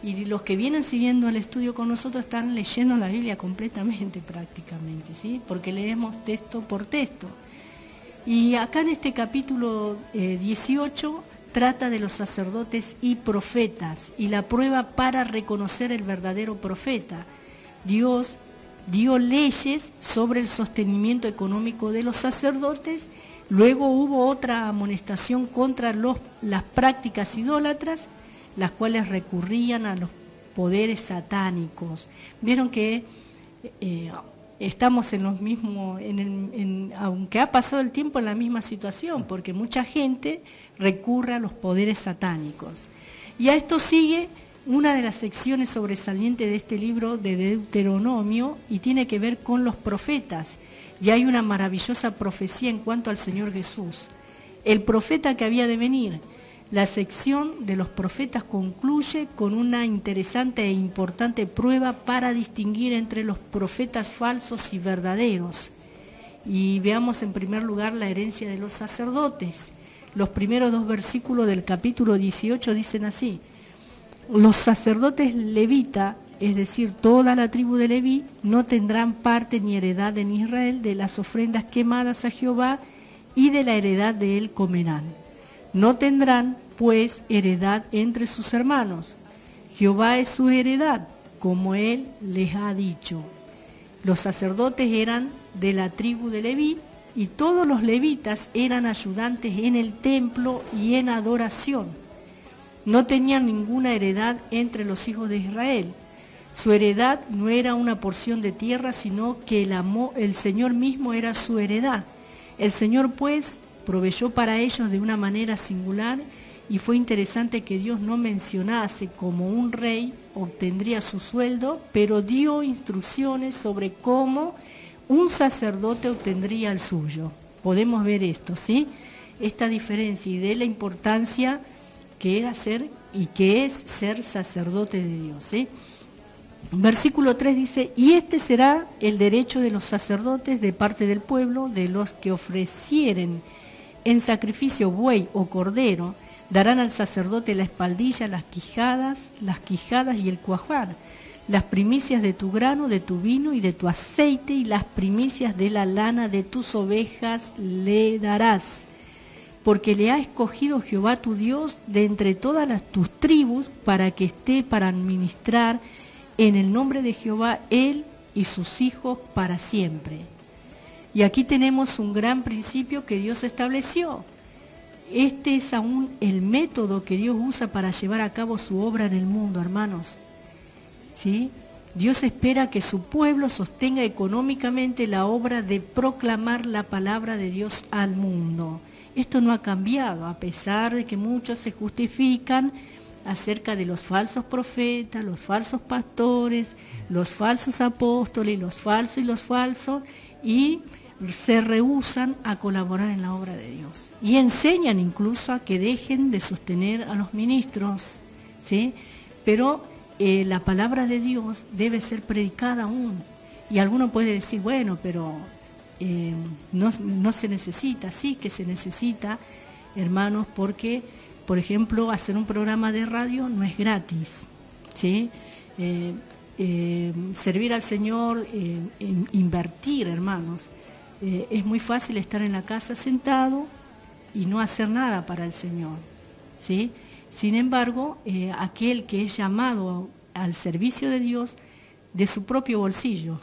B: Y los que vienen siguiendo el estudio con nosotros están leyendo la Biblia completamente, prácticamente, ¿sí? Porque leemos texto por texto. Y acá en este capítulo 18 trata de los sacerdotes y profetas, y la prueba para reconocer el verdadero profeta. Dios dio leyes sobre el sostenimiento económico de los sacerdotes. Luego hubo otra amonestación contra las prácticas idólatras, las cuales recurrían a los poderes satánicos. Vieron que estamos en los mismos, aunque ha pasado el tiempo, en la misma situación, porque mucha gente recurre a los poderes satánicos. Y a esto sigue una de las secciones sobresalientes de este libro de Deuteronomio, y tiene que ver con los profetas. Y hay una maravillosa profecía en cuanto al Señor Jesús, el profeta que había de venir. La sección de los profetas concluye con una interesante e importante prueba para distinguir entre los profetas falsos y verdaderos. Y veamos en primer lugar la herencia de los sacerdotes. Los primeros 2 versículos del capítulo 18 dicen así: los sacerdotes levitas, es decir, toda la tribu de Leví, no tendrán parte ni heredad en Israel de las ofrendas quemadas a Jehová, y de la heredad de él comerán. No tendrán, pues, heredad entre sus hermanos. Jehová es su heredad, como él les ha dicho. Los sacerdotes eran de la tribu de Leví, y todos los levitas eran ayudantes en el templo y en adoración. No tenían ninguna heredad entre los hijos de Israel. Su heredad no era una porción de tierra, sino que el Señor mismo era su heredad. El Señor, pues, proveyó para ellos de una manera singular, y fue interesante que Dios no mencionase como un rey obtendría su sueldo, pero dio instrucciones sobre cómo un sacerdote obtendría el suyo. Podemos ver esto, ¿sí? Esta diferencia y de la importancia que era ser y que es ser sacerdote de Dios, ¿sí? Versículo 3 dice, y este será el derecho de los sacerdotes de parte del pueblo, de los que ofrecieren en sacrificio buey o cordero, darán al sacerdote la espaldilla, las quijadas y el cuajar, las primicias de tu grano, de tu vino y de tu aceite, y las primicias de la lana de tus ovejas le darás. Porque le ha escogido Jehová tu Dios de entre todas tus tribus, para que esté para administrar en el nombre de Jehová él y sus hijos para siempre. Y aquí tenemos un gran principio que Dios estableció. Este es aún el método que Dios usa para llevar a cabo su obra en el mundo, hermanos. ¿Sí? Dios espera que su pueblo sostenga económicamente la obra de proclamar la palabra de Dios al mundo. Esto no ha cambiado, a pesar de que muchos se justifican acerca de los falsos profetas, los falsos pastores, los falsos apóstoles, los falsos, y se rehúsan a colaborar en la obra de Dios. Y enseñan incluso a que dejen de sostener a los ministros, ¿sí? Pero la palabra de Dios debe ser predicada aún. Y alguno puede decir, bueno, pero no se necesita. Sí que se necesita, hermanos, porque, por ejemplo, hacer un programa de radio no es gratis, ¿sí? Servir al Señor, invertir, hermanos. Es muy fácil estar en la casa sentado y no hacer nada para el Señor, ¿sí? Sin embargo, aquel que es llamado al servicio de Dios, de su propio bolsillo,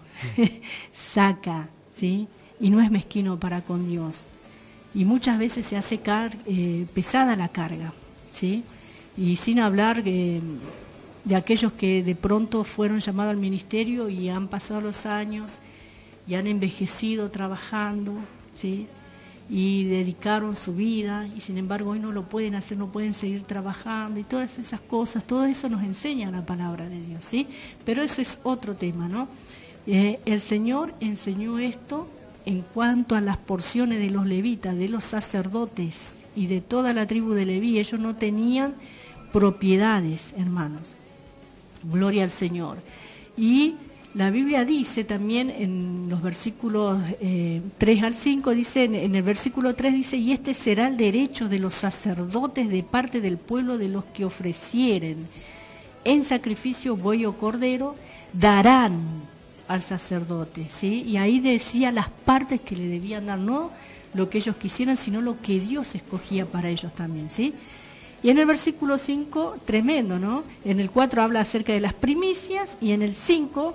B: saca, ¿sí? Y no es mezquino para con Dios. Y muchas veces se hace pesada la carga, ¿sí? Y sin hablar de aquellos que de pronto fueron llamados al ministerio y han pasado los años y han envejecido trabajando, ¿sí? Y dedicaron su vida, y sin embargo hoy no lo pueden hacer, no pueden seguir trabajando, y todas esas cosas, todo eso nos enseña la palabra de Dios, ¿sí? Pero eso es otro tema, ¿no? El Señor enseñó esto en cuanto a las porciones de los levitas, de los sacerdotes y de toda la tribu de Leví. Ellos no tenían propiedades, hermanos. Gloria al Señor. Y la Biblia dice también en los versículos 3 al 5, dice, en el versículo 3 dice, y este será el derecho de los sacerdotes de parte del pueblo, de los que ofrecieren en sacrificio buey o cordero, darán al sacerdote, ¿sí? Y ahí decía las partes que le debían dar, no lo que ellos quisieran, sino lo que Dios escogía para ellos también, ¿sí? Y en el versículo 5, tremendo, ¿no? En el 4 habla acerca de las primicias, y en el 5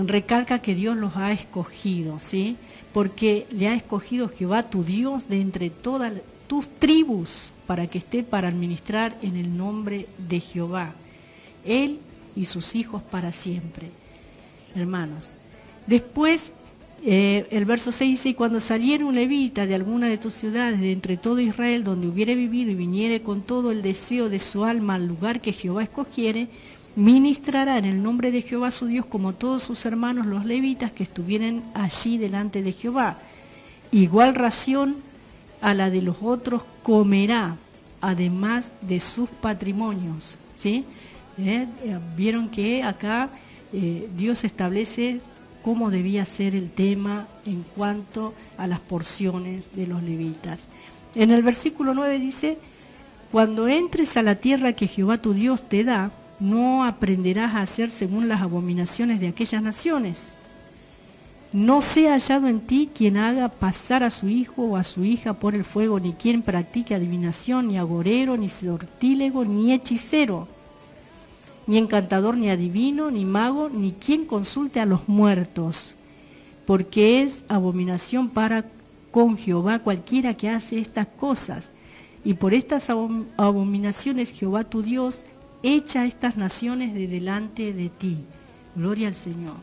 B: recalca que Dios los ha escogido, ¿sí? Porque le ha escogido Jehová tu Dios de entre todas tus tribus, para que esté para administrar en el nombre de Jehová, él y sus hijos para siempre. Hermanos, después el verso 6 dice, y cuando saliere un levita de alguna de tus ciudades, de entre todo Israel, donde hubiere vivido, y viniere con todo el deseo de su alma al lugar que Jehová escogiere, ministrará en el nombre de Jehová su Dios, como todos sus hermanos los levitas que estuvieren allí delante de Jehová. Igual ración a la de los otros comerá, además de sus patrimonios, ¿sí? Vieron que acá Dios establece cómo debía ser el tema en cuanto a las porciones de los levitas. En el versículo 9 dice, cuando entres a la tierra que Jehová tu Dios te da, no aprenderás a hacer según las abominaciones de aquellas naciones. No sea hallado en ti quien haga pasar a su hijo o a su hija por el fuego, ni quien practique adivinación, ni agorero, ni sortílego, ni hechicero, ni encantador, ni adivino, ni mago, ni quien consulte a los muertos, porque es abominación para con Jehová cualquiera que hace estas cosas. Y por estas abominaciones Jehová tu Dios echa estas naciones de delante de ti. Gloria al Señor.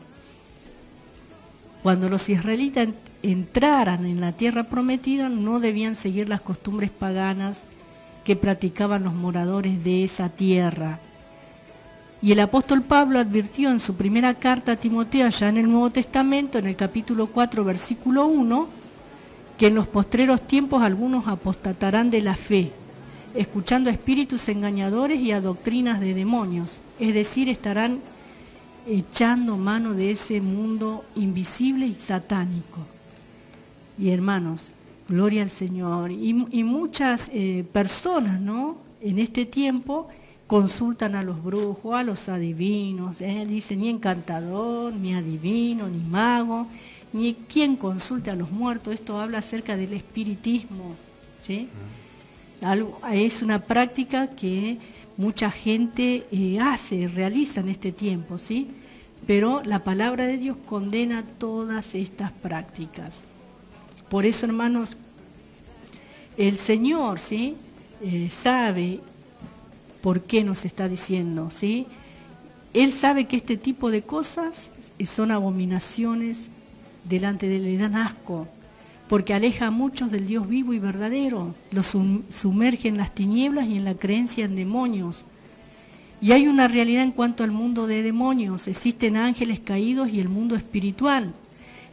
B: Cuando los israelitas entraran en la tierra prometida no debían seguir las costumbres paganas que practicaban los moradores de esa tierra. Y el apóstol Pablo advirtió en su primera carta a Timoteo, ya en el Nuevo Testamento, en el capítulo 4, versículo 1, que en los postreros tiempos algunos apostatarán de la fe, escuchando a espíritus engañadores y a doctrinas de demonios, es decir, estarán echando mano de ese mundo invisible y satánico. Y hermanos, gloria al Señor. Y muchas personas, ¿no?, en este tiempo consultan a los brujos, a los adivinos, dicen ni encantador, ni adivino, ni mago, ni quien consulte a los muertos. Esto habla acerca del espiritismo, ¿sí? Es una práctica que mucha gente realiza en este tiempo, ¿sí? Pero la palabra de Dios condena todas estas prácticas. Por eso, hermanos, el Señor, ¿sí?, sabe por qué nos está diciendo, ¿sí? Él sabe que este tipo de cosas son abominaciones delante de él, le dan asco, porque aleja a muchos del Dios vivo y verdadero, los sumerge en las tinieblas y en la creencia en demonios. Y hay una realidad en cuanto al mundo de demonios, existen ángeles caídos y el mundo espiritual.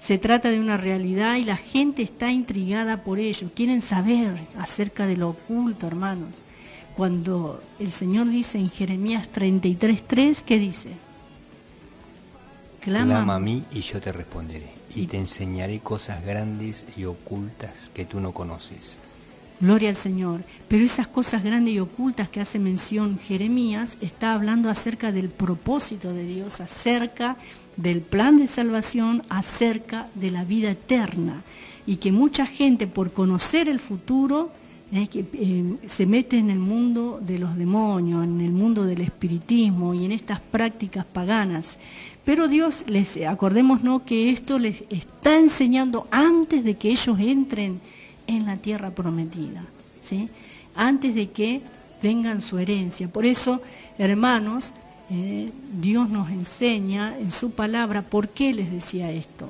B: Se trata de una realidad y la gente está intrigada por ello, quieren saber acerca de lo oculto, hermanos. Cuando el Señor dice en Jeremías 33:3, ¿qué dice?
D: Clama a mí y yo te responderé, y te enseñaré cosas grandes y ocultas que tú no conoces.
B: Gloria al Señor. Pero esas cosas grandes y ocultas que hace mención Jeremías, está hablando acerca del propósito de Dios, acerca del plan de salvación, acerca de la vida eterna. Y que mucha gente, por conocer el futuro, se mete en el mundo de los demonios, en el mundo del espiritismo y en estas prácticas paganas. Pero Dios, acordémonos que esto les está enseñando antes de que ellos entren en la tierra prometida, ¿sí?, antes de que tengan su herencia. Por eso, hermanos, Dios nos enseña en su palabra por qué les decía esto,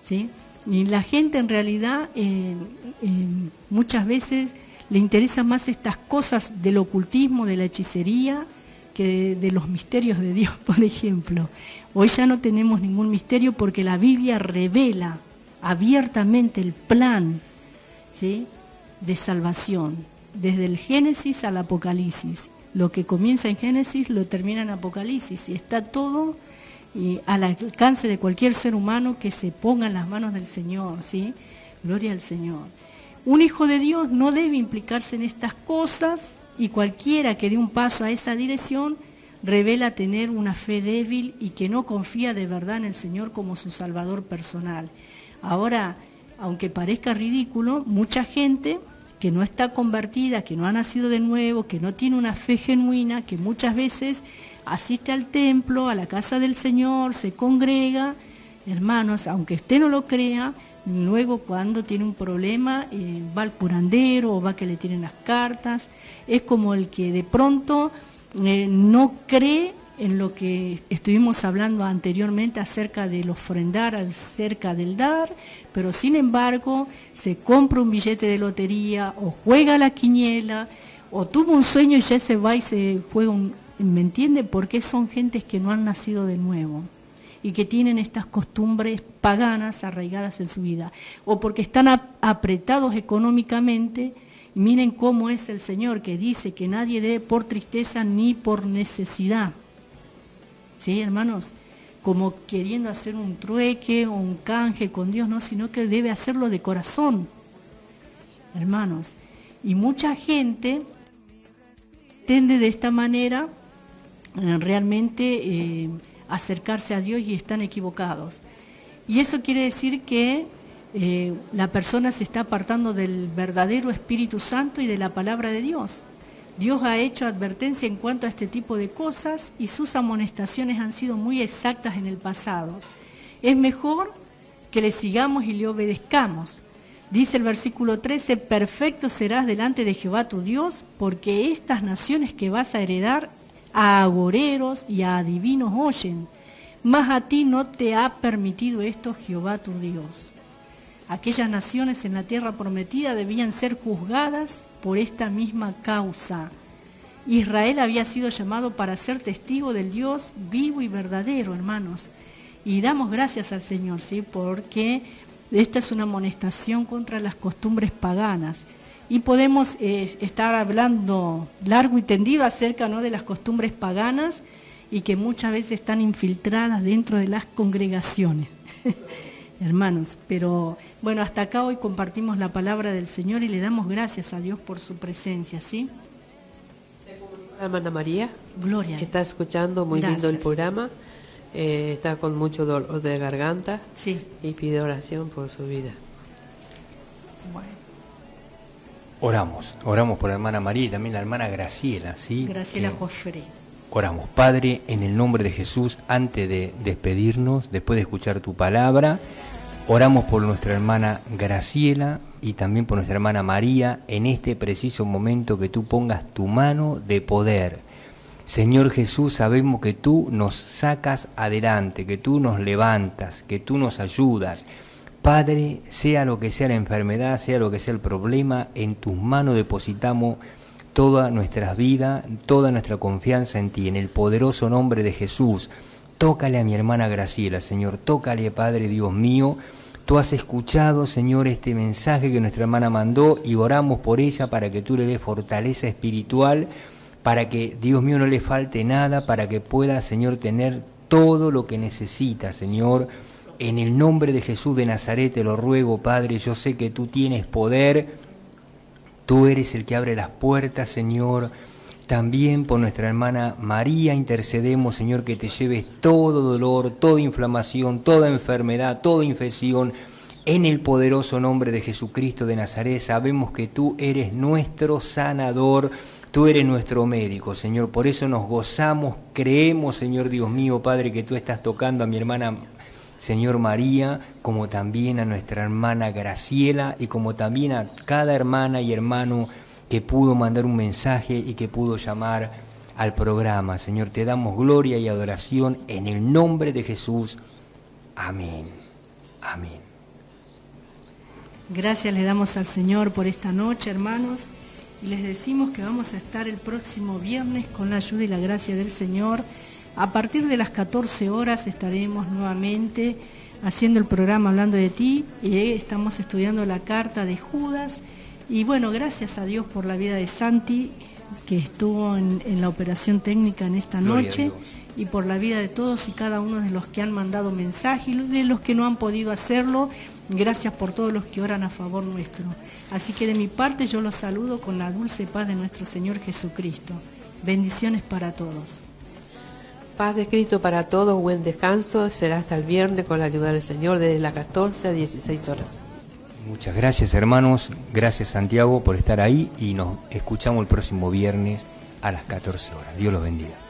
B: ¿sí? Y la gente en realidad muchas veces le interesan más estas cosas del ocultismo, de la hechicería, que de los misterios de Dios, por ejemplo. Hoy ya no tenemos ningún misterio porque la Biblia revela abiertamente el plan, ¿sí?, de salvación, desde el Génesis al Apocalipsis. Lo que comienza en Génesis lo termina en Apocalipsis y está todo al alcance de cualquier ser humano que se ponga en las manos del Señor, ¿sí? Gloria al Señor. Un hijo de Dios no debe implicarse en estas cosas, y cualquiera que dé un paso a esa dirección revela tener una fe débil y que no confía de verdad en el Señor como su Salvador personal. Ahora, aunque parezca ridículo, mucha gente que no está convertida, que no ha nacido de nuevo, que no tiene una fe genuina, que muchas veces asiste al templo, a la casa del Señor, se congrega, hermanos, aunque usted no lo crea, luego cuando tiene un problema va al curandero o va que le tiren las cartas. Es como el que de pronto no cree en lo que estuvimos hablando anteriormente acerca del ofrendar, acerca del dar, pero sin embargo se compra un billete de lotería o juega a la quiniela o tuvo un sueño y ya se va y se juega ¿me entiende? Porque son gentes que no han nacido de nuevo y que tienen estas costumbres paganas arraigadas en su vida, o porque están apretados económicamente. Miren cómo es el Señor, que dice que nadie debe por tristeza ni por necesidad. ¿Sí, hermanos? Como queriendo hacer un trueque o un canje con Dios, no, sino que debe hacerlo de corazón, hermanos. Y mucha gente tiende de esta manera realmente acercarse a Dios y están equivocados. Y eso quiere decir que la persona se está apartando del verdadero Espíritu Santo y de la palabra de Dios. Dios ha hecho advertencia en cuanto a este tipo de cosas y sus amonestaciones han sido muy exactas en el pasado. Es mejor que le sigamos y le obedezcamos. Dice el versículo 13, perfecto serás delante de Jehová tu Dios, porque estas naciones que vas a heredar a agoreros y a adivinos oyen, mas a ti no te ha permitido esto Jehová tu Dios. Aquellas naciones en la tierra prometida debían ser juzgadas por esta misma causa. Israel había sido llamado para ser testigo del Dios vivo y verdadero, hermanos. Y damos gracias al Señor, ¿sí? Porque esta es una amonestación contra las costumbres paganas. Y podemos estar hablando largo y tendido acerca, ¿no?, de las costumbres paganas y que muchas veces están infiltradas dentro de las congregaciones. Hermanos, pero bueno, hasta acá hoy compartimos la palabra del Señor y le damos gracias a Dios por su presencia, ¿sí?
C: Hermana María,
B: Gloria.
C: está escuchando muy lindo el programa, está con mucho dolor de garganta,
B: sí,
C: y pide oración por su vida.
B: Bueno.
D: Oramos por la hermana María y también la hermana Graciela, ¿sí?
B: Graciela Josfrey.
D: Oramos. Padre, en el nombre de Jesús, antes de despedirnos, después de escuchar tu palabra, oramos por nuestra hermana Graciela y también por nuestra hermana María en este preciso momento, que tú pongas tu mano de poder. Señor Jesús, sabemos que tú nos sacas adelante, que tú nos levantas, que tú nos ayudas. Padre, sea lo que sea la enfermedad, sea lo que sea el problema, en tus manos depositamos toda nuestra vida, toda nuestra confianza en ti, en el poderoso nombre de Jesús. Tócale a mi hermana Graciela, Señor, tócale, Padre Dios mío. Tú has escuchado, Señor, este mensaje que nuestra hermana mandó y oramos por ella para que tú le des fortaleza espiritual, para que, Dios mío, no le falte nada, para que pueda, Señor, tener todo lo que necesita, Señor. En el nombre de Jesús de Nazaret te lo ruego, Padre, yo sé que tú tienes poder, tú eres el que abre las puertas, Señor. También por nuestra hermana María intercedemos, Señor, que te lleves todo dolor, toda inflamación, toda enfermedad, toda infección. En el poderoso nombre de Jesucristo de Nazaret sabemos que tú eres nuestro sanador, tú eres nuestro médico, Señor. Por eso nos gozamos, creemos, Señor Dios mío, Padre, que tú estás tocando a mi hermana Señor María, como también a nuestra hermana Graciela y como también a cada hermana y hermano que pudo mandar un mensaje y que pudo llamar al programa. Señor, te damos gloria y adoración en el nombre de Jesús. Amén. Amén.
B: Gracias le damos al Señor por esta noche, hermanos, y les decimos que vamos a estar el próximo viernes con la ayuda y la gracia del Señor. A partir de las 14 horas estaremos nuevamente haciendo el programa Hablando de Ti y estamos estudiando la carta de Judas. Y bueno, gracias a Dios por la vida de Santi, que estuvo en la operación técnica en esta noche, y por la vida de todos y cada uno de los que han mandado mensajes y de los que no han podido hacerlo. Gracias por todos los que oran a favor nuestro. Así que de mi parte yo los saludo con la dulce paz de nuestro Señor Jesucristo. Bendiciones para todos.
C: Paz de Cristo para todos, buen descanso. Será hasta el viernes con la ayuda del Señor desde las 14 a 16 horas.
D: Muchas gracias, hermanos. Gracias, Santiago, por estar ahí y nos escuchamos el próximo viernes a las 14 horas. Dios los bendiga.